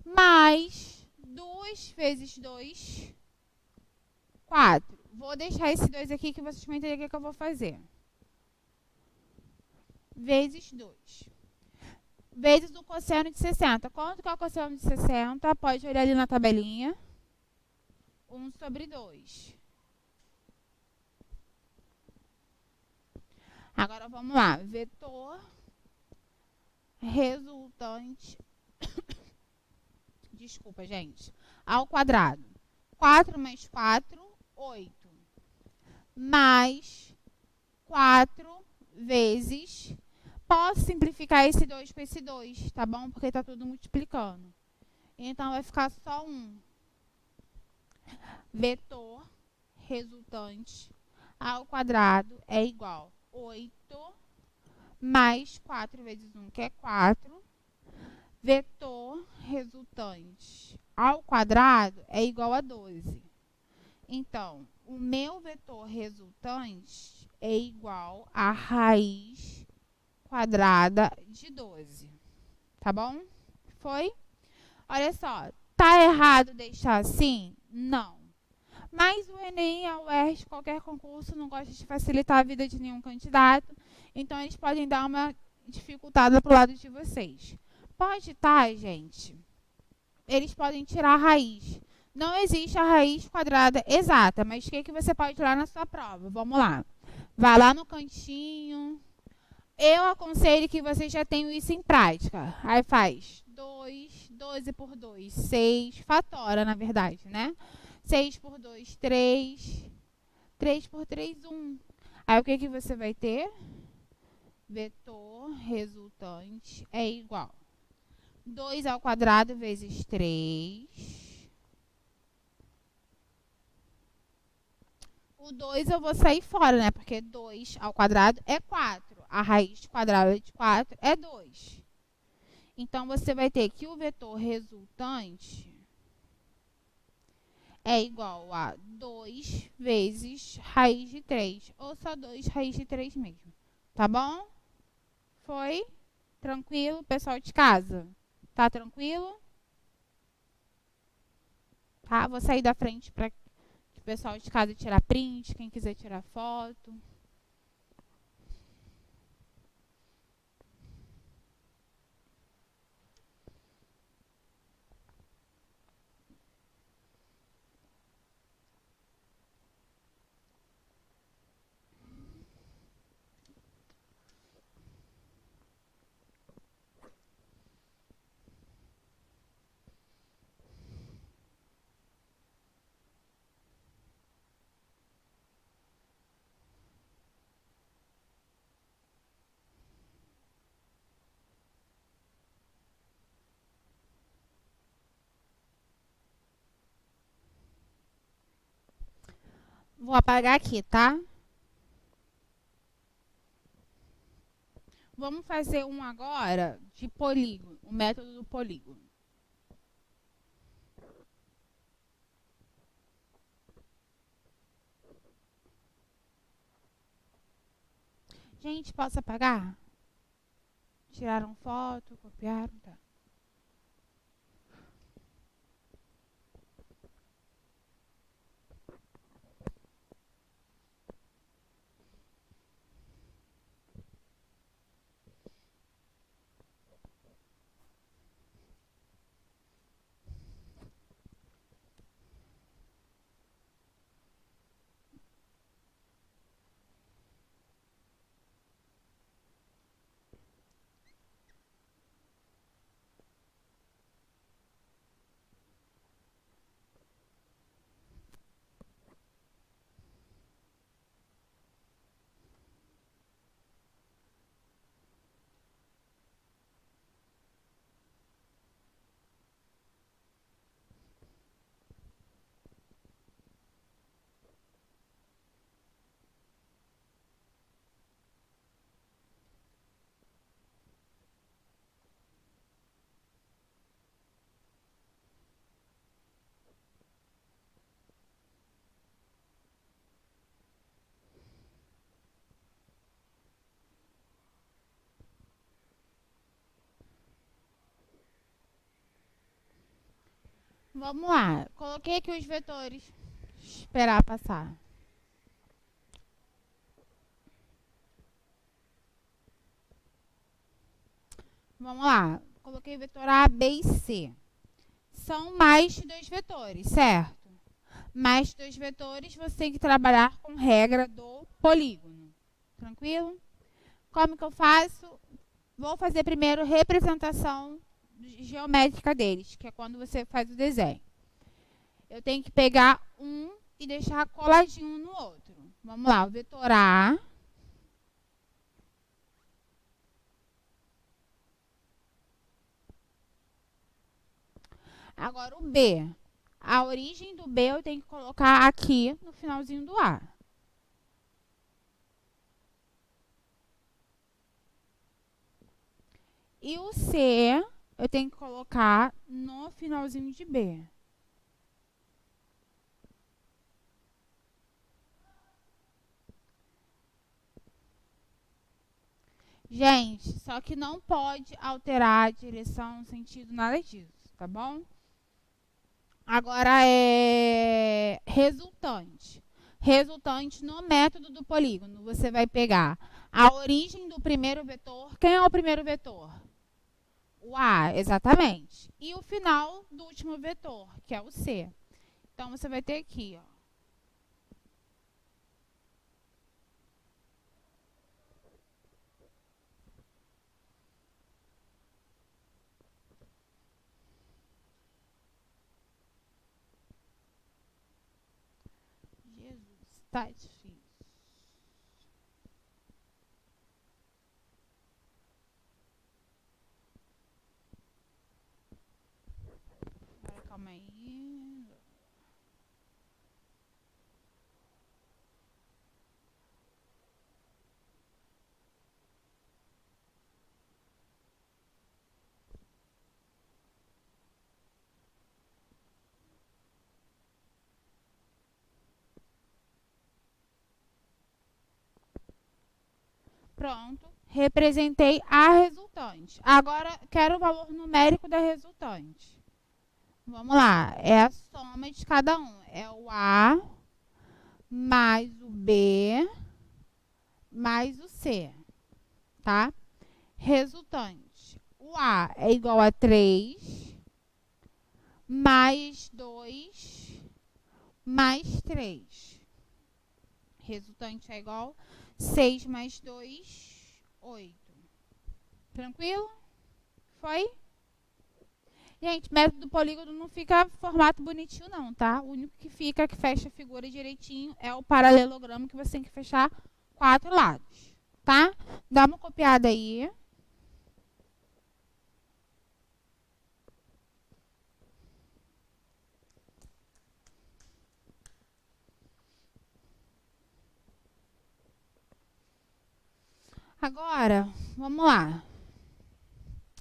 S1: Mais 2 vezes 2, 4. Vou deixar esse 2 aqui que vocês vão entender o que eu vou fazer. Vezes 2. Vezes o cosseno de 60. Quanto que é o cosseno de 60? Pode olhar ali na tabelinha. 1 sobre 2. Agora vamos lá. Vetor resultante. Desculpa, gente. Ao quadrado. 4 mais 4, 8. Mais 4 vezes. Posso simplificar esse 2 com esse 2, tá bom? Porque está tudo multiplicando. Então, vai ficar só 1. Vetor resultante ao quadrado é igual a 8 mais 4 vezes 1, que é 4, vetor resultante ao quadrado é igual a 12. Então, o meu vetor resultante é igual a raiz quadrada de 12. Tá bom? Foi? Olha só, tá errado deixar assim? Não. Mas o Enem, a UERJ, qualquer concurso, não gosta de facilitar a vida de nenhum candidato. Então, eles podem dar uma dificultada pro lado de vocês. Pode estar, gente. Eles podem tirar a raiz. Não existe a raiz quadrada exata, mas o que você pode tirar na sua prova? Vamos lá. Vá lá no cantinho. Eu aconselho que vocês já tenham isso em prática. Aí faz 2, 12 por 2, 6. Fatora, na verdade, né? 6 por 2, 3. 3 por 3, 1. Aí o que você vai ter? Vetor resultante é igual 2 ao quadrado vezes 3. O 2 eu vou sair fora, né? Porque 2 ao quadrado é 4. A raiz quadrada de 4 é 2. Então, você vai ter que o vetor resultante é igual a 2 vezes raiz de 3. Ou só 2 raiz de 3 mesmo. Tá bom? Foi? Tranquilo, pessoal de casa? Tá tranquilo? Tá? Vou sair da frente para o pessoal de casa tirar print, quem quiser tirar foto. Vou apagar aqui, tá? Vamos fazer um agora de polígono, o método do polígono. Gente, posso apagar? Tiraram foto, copiaram, tá? Vamos lá. Coloquei aqui os vetores. Esperar passar. Vamos lá. Coloquei o vetor A, B e C. São mais de 2 vetores, certo? Mais de 2 vetores, você tem que trabalhar com regra do polígono. Tranquilo? Como que eu faço? Vou fazer primeiro representação geométrica deles, que é quando você faz o desenho. Eu tenho que pegar um e deixar coladinho um no outro. Vamos lá, o vetor A. Agora o B. A origem do B eu tenho que colocar aqui no finalzinho do A. E o C eu tenho que colocar no finalzinho de B. Gente, só que não pode alterar a direção, sentido, nada disso, tá bom? Agora é resultante. Resultante no método do polígono. Você vai pegar a origem do primeiro vetor. Quem é o primeiro vetor? O A, exatamente. E o final do último vetor, que é o C. Então, você vai ter aqui, ó. Jesus, tá difícil. Agora, calma aí. Pronto, representei a resultante. Agora, quero o valor numérico da resultante. Vamos lá, é a soma de cada um. É o A mais o B mais o C, tá? Resultante. O A é igual a 3 mais 2 mais 3. Resultante é igual a 6 mais 2, 8. Tranquilo? Foi? Gente, método do polígono não fica formato bonitinho não, tá? O único que fica, que fecha a figura direitinho, é o paralelogramo, que você tem que fechar 4 lados, tá? Dá uma copiada aí. Agora, vamos lá.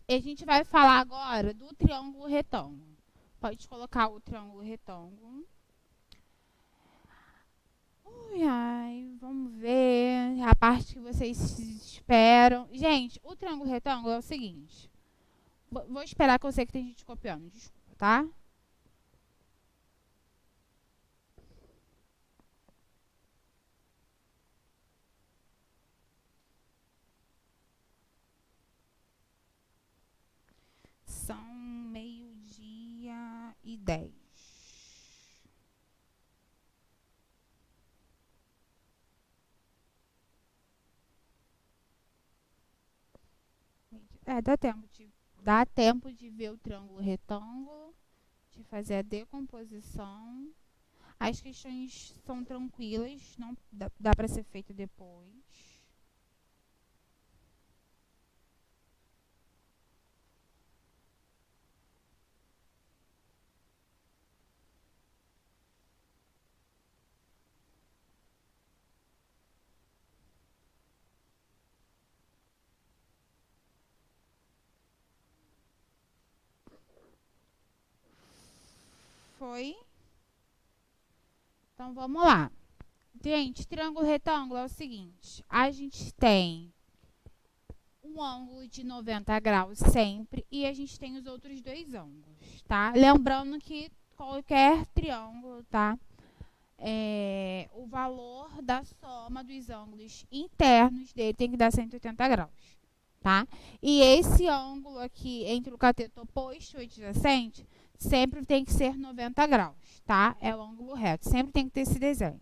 S1: A gente vai falar agora do triângulo retângulo. Pode colocar o triângulo retângulo. Ui, ai, vamos ver a parte que vocês esperam. Gente, o triângulo retângulo é o seguinte. Vou esperar que eu sei que tem gente copiando, desculpa, tá? São 12:10. Dá tempo de ver o triângulo retângulo, de fazer a decomposição. As questões são tranquilas, não dá para ser feito depois. Foi? Então vamos lá. Gente, triângulo retângulo é o seguinte: a gente tem um ângulo de 90 graus sempre e a gente tem os outros dois ângulos, tá? Lembrando que qualquer triângulo, tá? O valor da soma dos ângulos internos dele tem que dar 180 graus, tá? E esse ângulo aqui entre o cateto oposto e adjacente sempre tem que ser 90 graus, tá? É o ângulo reto, sempre tem que ter esse desenho.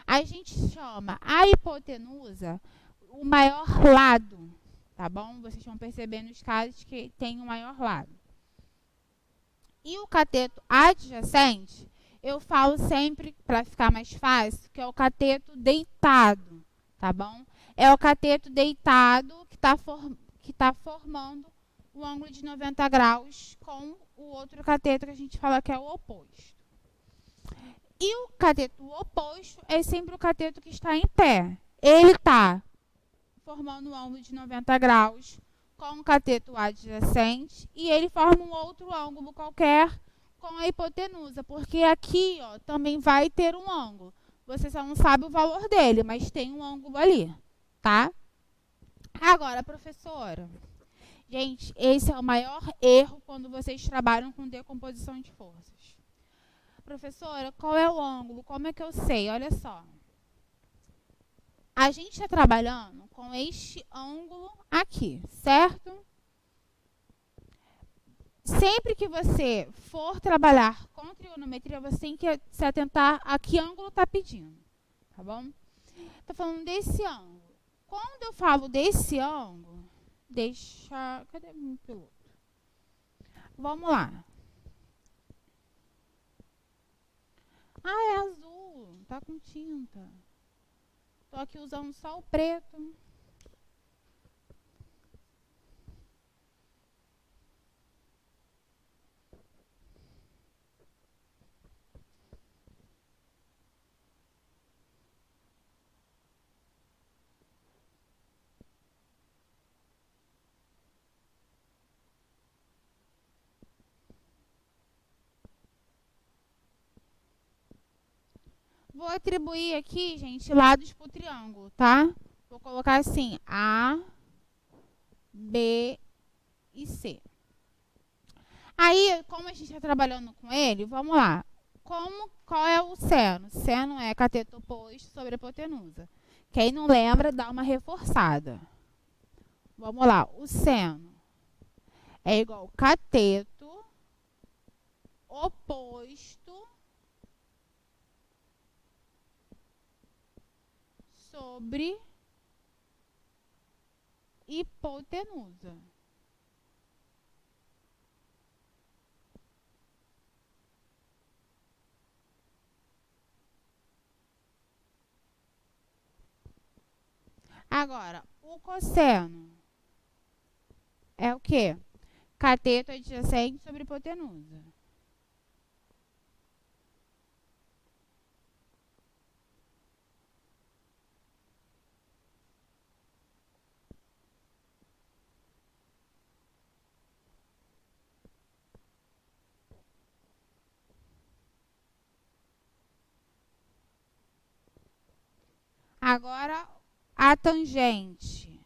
S1: A gente chama a hipotenusa o maior lado, tá bom? Vocês vão perceber nos casos que tem o maior lado. E o cateto adjacente, eu falo sempre, para ficar mais fácil, que é o cateto deitado, tá bom? É o cateto deitado que tá formando o ângulo de 90 graus com o outro cateto que a gente fala que é o oposto. E o cateto oposto é sempre o cateto que está em pé. Ele está formando um ângulo de 90 graus com o cateto adjacente e ele forma um outro ângulo qualquer com a hipotenusa, porque aqui, ó, também vai ter um ângulo. Você só não sabe o valor dele, mas tem um ângulo ali, tá? Agora, professora, gente, esse é o maior erro quando vocês trabalham com decomposição de forças. Professora, qual é o ângulo? Como é que eu sei? Olha só. A gente está trabalhando com este ângulo aqui, certo? Sempre que você for trabalhar com trigonometria, você tem que se atentar a que ângulo está pedindo, tá bom? Estou falando desse ângulo. Quando eu falo desse ângulo, deixa... Cadê o meu piloto? Vamos lá. Ah, é azul. Tá com tinta. Tô aqui usando só o preto. Vou atribuir aqui, gente, lados para o triângulo, tá? Vou colocar assim, A, B e C. Aí, como a gente está trabalhando com ele, vamos lá. Qual é o seno? Seno é cateto oposto sobre a hipotenusa. Quem não lembra, dá uma reforçada. Vamos lá. O seno é igual cateto oposto sobre hipotenusa. Agora, o cosseno é o quê? Cateto adjacente sobre hipotenusa. Agora, a tangente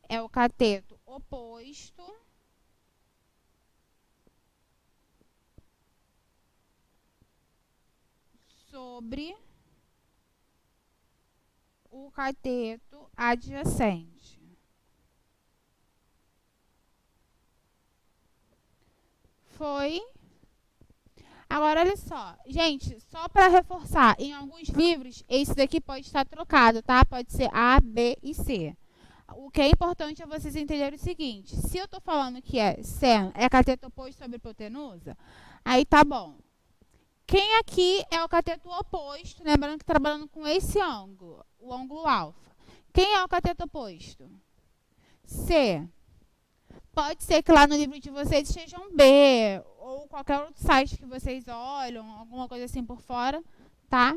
S1: é o cateto oposto sobre o cateto adjacente. Foi. Agora, olha só. Gente, só para reforçar, em alguns livros, esse daqui pode estar trocado, tá? Pode ser A, B e C. O que é importante é vocês entenderem o seguinte. Se eu estou falando que seno é cateto oposto sobre hipotenusa, aí tá bom. Quem aqui é o cateto oposto? Lembrando que trabalhando com esse ângulo, o ângulo alfa. Quem é o cateto oposto? C. Pode ser que lá no livro de vocês seja um B, ou qualquer outro site que vocês olham, alguma coisa assim por fora, tá?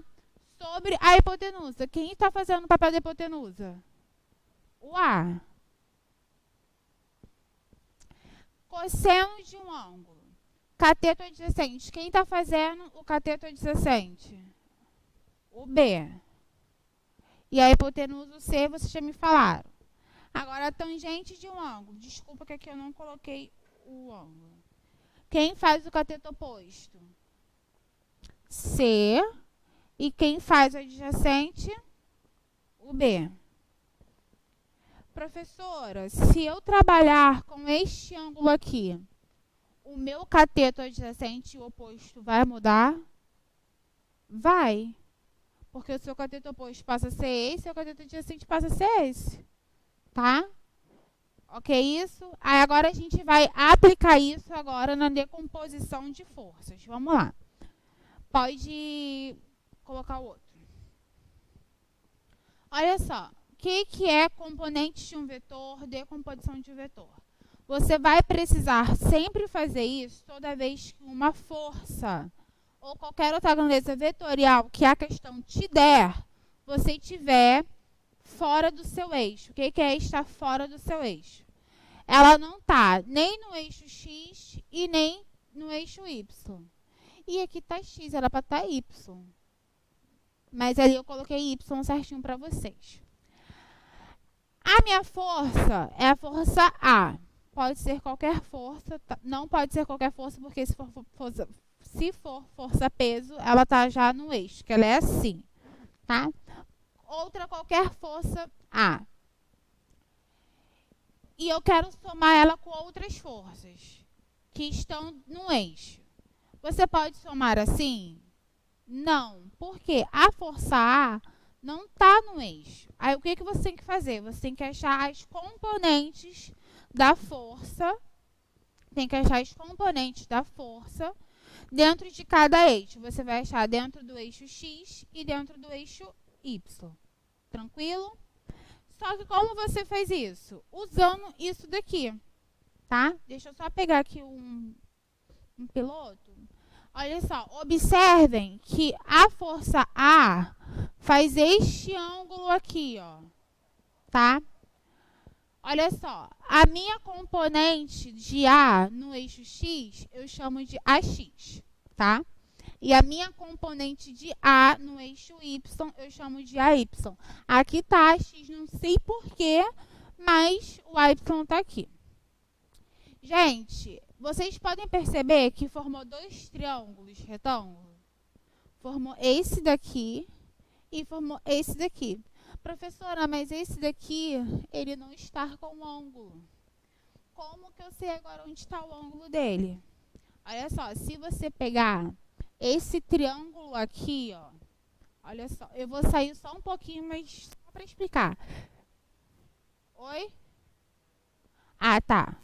S1: Sobre a hipotenusa. Quem está fazendo o papel da hipotenusa? O A. Cosseno de um ângulo. Cateto adjacente. Quem está fazendo o cateto adjacente? O B. E a hipotenusa, o C, vocês já me falaram. Agora, a tangente de um ângulo. Desculpa que aqui eu não coloquei o ângulo. Quem faz o cateto oposto? C. E quem faz o adjacente? O B. Professora, se eu trabalhar com este ângulo aqui, o meu cateto adjacente e o oposto vai mudar? Vai. Porque o seu cateto oposto passa a ser esse, o seu cateto adjacente passa a ser esse. Tá? Ok isso? Aí agora a gente vai aplicar isso agora na decomposição de forças. Vamos lá. Pode colocar o outro. Olha só. O que é componentes de um vetor, decomposição de um vetor? Você vai precisar sempre fazer isso toda vez que uma força ou qualquer outra grandeza vetorial que a questão te der, você estiver fora do seu eixo. O que é estar fora do seu eixo? Ela não está nem no eixo X e nem no eixo Y. E aqui está X, era para estar Y. Mas ali eu coloquei Y certinho para vocês. A minha força é a força A. Pode ser qualquer força. Não pode ser qualquer força, porque se for força-peso, ela está já no eixo, que ela é assim, tá? Outra qualquer força A. E eu quero somar ela com outras forças que estão no eixo. Você pode somar assim? Não, porque a força A não está no eixo. Aí o que você tem que fazer? Você tem que achar as componentes da força. Tem que achar as componentes da força dentro de cada eixo. Você vai achar dentro do eixo X e dentro do eixo Y. Tranquilo? Só que como você fez isso? Usando isso daqui, tá? Deixa eu só pegar aqui um piloto. Olha só, observem que a força A faz este ângulo aqui, ó, tá? Olha só, a minha componente de A no eixo X, eu chamo de AX, tá? E a minha componente de A no eixo Y, eu chamo de AY. Aqui tá a X, não sei porquê, mas o Y tá aqui. Gente, vocês podem perceber que formou dois triângulos retângulos? Formou esse daqui e formou esse daqui. Professora, mas esse daqui, ele não está com ângulo. Como que eu sei agora onde está o ângulo dele? Olha só, se você pegar esse triângulo aqui, ó, olha só, eu vou sair só um pouquinho, mas só para explicar. Oi? Ah, tá.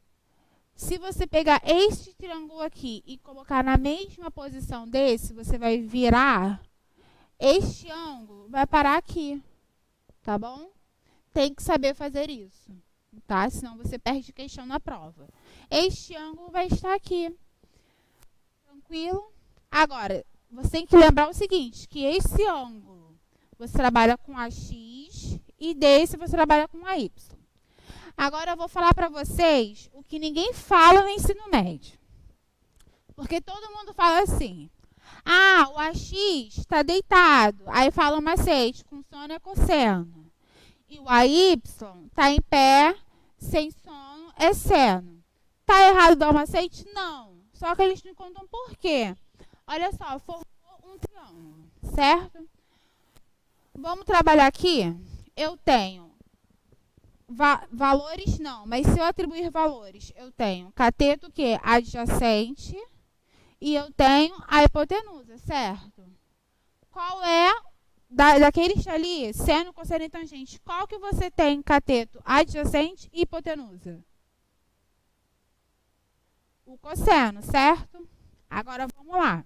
S1: Se você pegar este triângulo aqui e colocar na mesma posição desse, você vai virar, este ângulo vai parar aqui, tá bom? Tem que saber fazer isso, tá? Senão você perde questão na prova. Este ângulo vai estar aqui. Tranquilo? Agora, você tem que lembrar o seguinte, que esse ângulo você trabalha com AX e desse você trabalha com AY. Agora eu vou falar para vocês o que ninguém fala no ensino médio. Porque todo mundo fala assim, ah, o AX está deitado, aí fala um macete, com sono é cosseno. E o AY está em pé, sem sono, é seno. Tá errado dar um macete? Não. Só que eles não contam por quê. Olha só, formou um triângulo, certo? Vamos trabalhar aqui. Eu tenho valores, não, mas se eu atribuir valores, eu tenho cateto que adjacente e eu tenho a hipotenusa, certo? Qual é, daqueles ali, seno, cosseno e tangente, qual que você tem cateto adjacente e hipotenusa? O cosseno, certo? Agora vamos lá.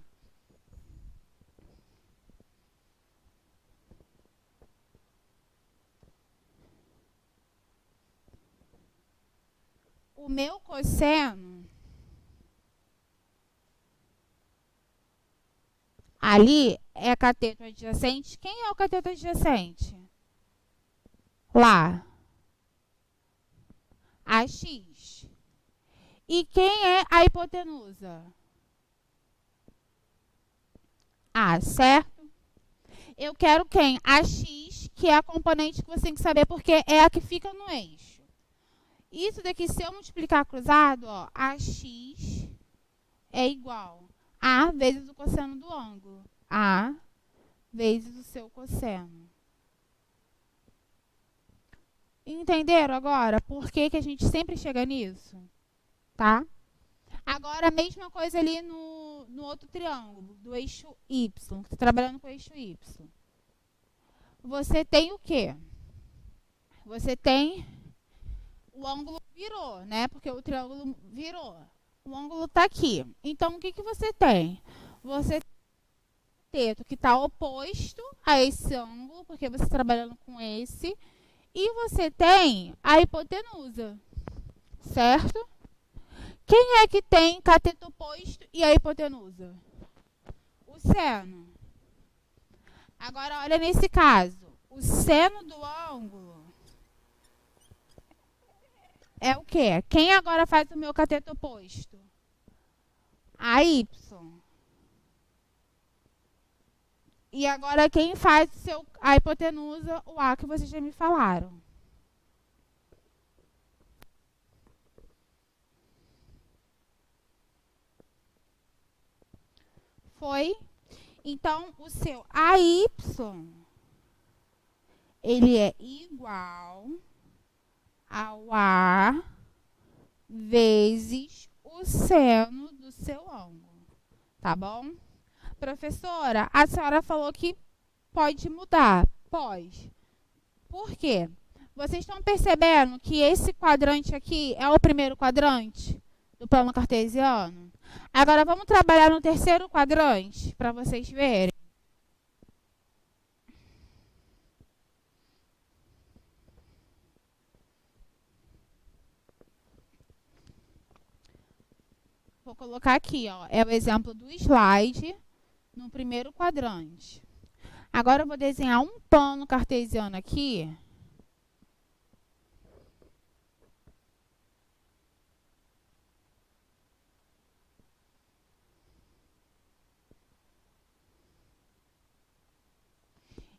S1: O meu cosseno ali é cateto adjacente. Quem é o cateto adjacente? Lá. AX. E quem é a hipotenusa? A, certo? Eu quero quem? AX, que é a componente que você tem que saber, porque é a que fica no eixo. Isso daqui, se eu multiplicar cruzado, ó, AX é igual a vezes o cosseno do ângulo. A vezes o seu cosseno. Entenderam agora por que a gente sempre chega nisso? Tá? Agora, a mesma coisa ali no outro triângulo, do eixo Y, que está trabalhando com o eixo Y. Você tem o quê? Você tem... O ângulo virou, né? Porque o triângulo virou. O ângulo está aqui. Então, o que você tem? Você tem o teto que está oposto a esse ângulo, porque você está trabalhando com esse. E você tem a hipotenusa, certo? Quem é que tem cateto oposto e a hipotenusa? O seno. Agora, olha nesse caso. O o seno do ângulo é o quê? Quem agora faz o meu cateto oposto? AY. E agora quem faz a hipotenusa, o A que vocês já me falaram? Foi? Então, o seu AY, ele é igual ao A vezes o seno do seu ângulo. Tá bom? Professora, a senhora falou que pode mudar. Pode. Por quê? Vocês estão percebendo que esse quadrante aqui é o primeiro quadrante do plano cartesiano? Agora, vamos trabalhar no terceiro quadrante, para vocês verem. Vou colocar aqui, ó, é o exemplo do slide no primeiro quadrante. Agora, eu vou desenhar um plano cartesiano aqui.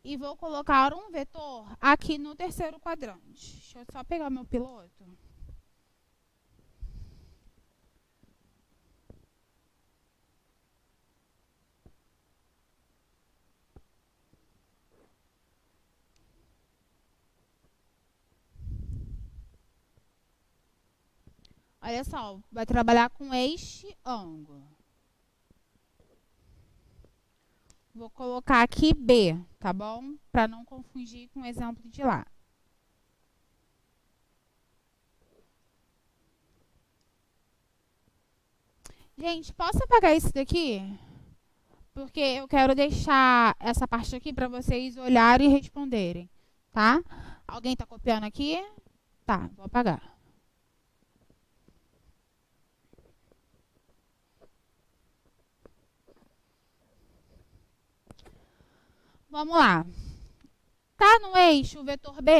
S1: E vou colocar um vetor aqui no terceiro quadrante. Deixa eu só pegar meu piloto. Olha só, vai trabalhar com este ângulo. Vou colocar aqui B, tá bom? Para não confundir com o exemplo de lá. Gente, posso apagar isso daqui? Porque eu quero deixar essa parte aqui para vocês olharem e responderem, tá? Alguém está copiando aqui? Tá, vou apagar. Vamos lá. Tá no eixo o vetor B?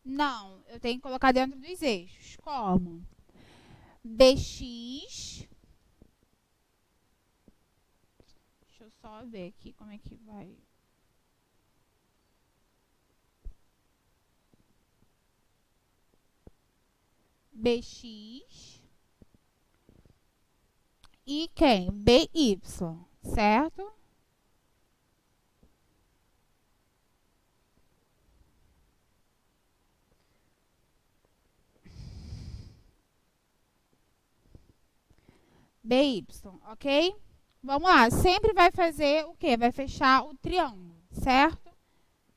S1: Não, eu tenho que colocar dentro dos eixos. Como? BX. Deixa eu só ver aqui como é que vai. BX. E quem? BY, certo? BY, ok? Vamos lá, sempre vai fazer o quê? Vai fechar o triângulo, certo?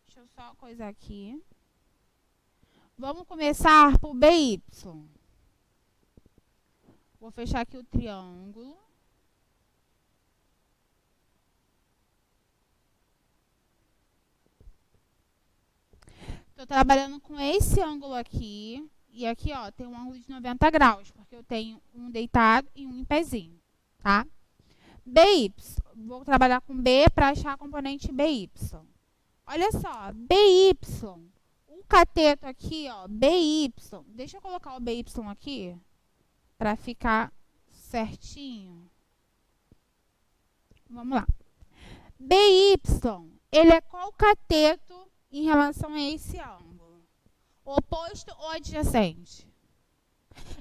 S1: Deixa eu só coisar aqui. Vamos começar por BY. Vou fechar aqui o triângulo. Estou trabalhando com esse ângulo aqui. E aqui, ó, tem um ângulo de 90 graus, porque eu tenho um deitado e um em pezinho, tá? BY, vou trabalhar com B para achar a componente BY. Olha só, BY, o cateto aqui, ó, BY. Deixa eu colocar o BY aqui, para ficar certinho. Vamos lá. BY, ele é qual cateto em relação a esse ângulo? Oposto ou adjacente?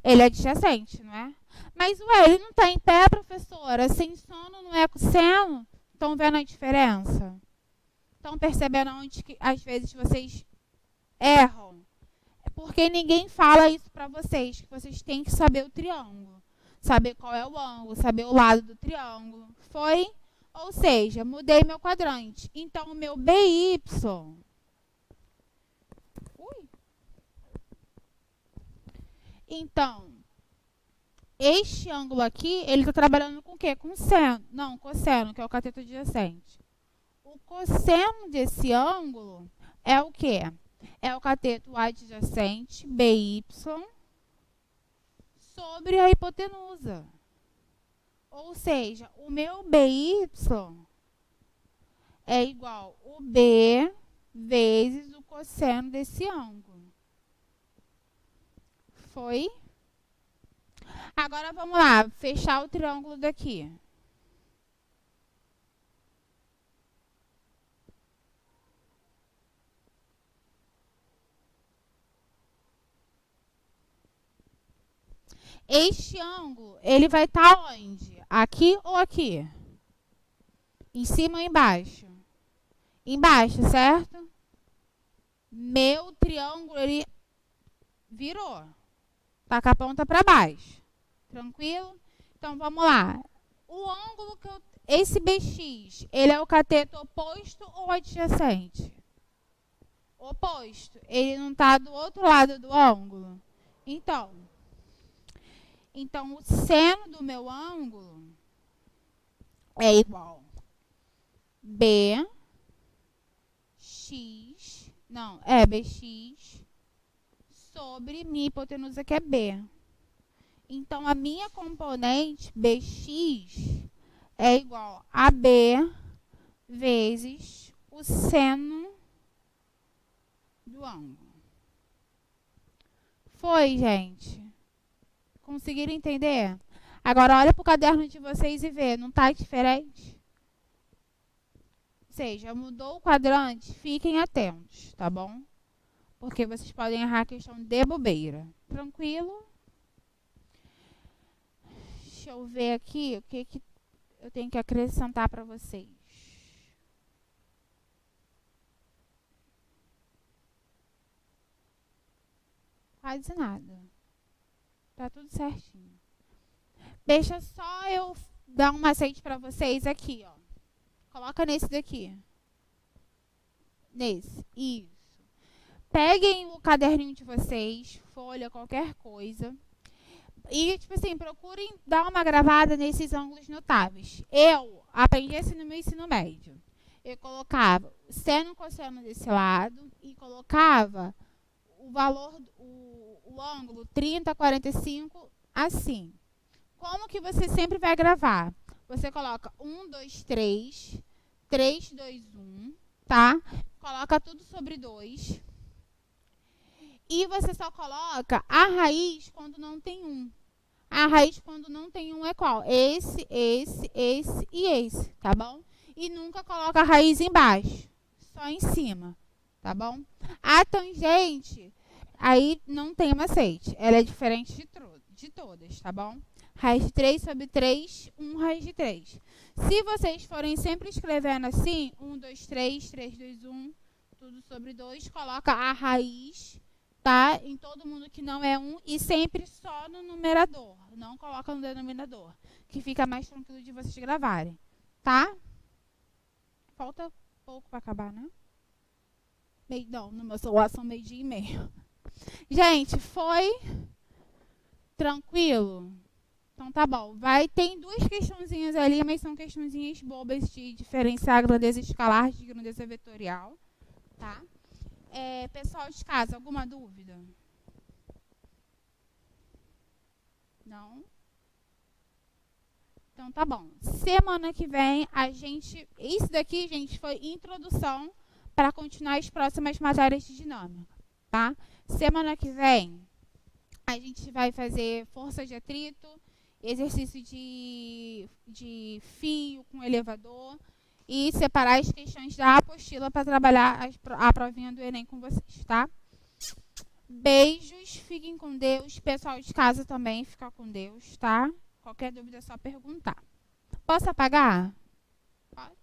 S1: Ele é adjacente, não é? Mas, ué, ele não está em pé, professora? Sem sono não é cosseno? Estão vendo a diferença? Estão percebendo onde que, às vezes, vocês erram? É porque ninguém fala isso para vocês, que vocês têm que saber o triângulo. Saber qual é o ângulo, saber o lado do triângulo. Foi? Ou seja, mudei meu quadrante. Então, o meu BY... Então, este ângulo aqui, ele está trabalhando com o quê? Com seno. Não, cosseno, que é o cateto adjacente. O cosseno desse ângulo é o quê? É o cateto adjacente, BY, sobre a hipotenusa. Ou seja, o meu BY é igual o B vezes o cosseno desse ângulo. Foi? Agora vamos lá, fechar o triângulo daqui. Este ângulo, ele vai estar onde? Aqui ou aqui? Em cima ou embaixo? Embaixo, certo? Meu triângulo, ele virou. Tá com a ponta para baixo. Tranquilo? Então, vamos lá. O ângulo que eu... Esse BX, ele é o cateto oposto ou adjacente? Oposto. Ele não está do outro lado do ângulo? Então, o seno do meu ângulo é igual BX, BX sobre minha hipotenusa, que é B. Então, a minha componente BX é igual a B vezes o seno do ângulo. Foi, gente? Conseguiram entender? Agora, olha para o caderno de vocês e vê, não está diferente? Ou seja, mudou o quadrante, fiquem atentos, tá bom? Porque vocês podem errar a questão de bobeira. Tranquilo? Deixa eu ver aqui o que eu tenho que acrescentar para vocês. Quase nada. Tá tudo certinho. Deixa só eu dar um macete para vocês aqui, ó. Coloca nesse daqui. Nesse. Isso. Peguem o caderninho de vocês, folha, qualquer coisa. E, tipo assim, procurem dar uma gravada nesses ângulos notáveis. Eu aprendi assim no meu ensino médio. Eu colocava o seno e cosseno desse lado e colocava o valor, o ângulo 30, 45, assim. Como que você sempre vai gravar? Você coloca 1, 2, 3, 3, 2, 1, tá? Coloca tudo sobre 2. E você só coloca a raiz quando não tem 1. A raiz quando não tem 1 é qual? Esse e esse, tá bom? E nunca coloca a raiz embaixo, só em cima, tá bom? A tangente, aí não tem macete, ela é diferente de todas, tá bom? Raiz de 3 sobre 3, 1 raiz de 3. Se vocês forem sempre escrevendo assim, 1, 2, 3, 3, 2, 1, tudo sobre 2, coloca a raiz, tá? Em todo mundo que não é 1 e sempre só no numerador. Não coloca no denominador, que fica mais tranquilo de vocês gravarem, tá? Falta pouco para acabar, né? Não, no meu celular são 12:30. Gente, foi tranquilo? Então tá bom. Tem duas questãozinhas ali, mas são questãozinhas bobas de diferenciar a grandeza escalar de grandeza vetorial, tá? Pessoal de casa, alguma dúvida? Não? Então tá bom. Semana que vem isso daqui, gente, foi introdução para continuar as próximas matérias de dinâmica, tá? Semana que vem a gente vai fazer força de atrito, exercício de fio com elevador e separar as questões da apostila para trabalhar a provinha do Enem com vocês, tá? Beijos, fiquem com Deus. Pessoal de casa também, fica com Deus, tá? Qualquer dúvida é só perguntar. Posso apagar? Pode.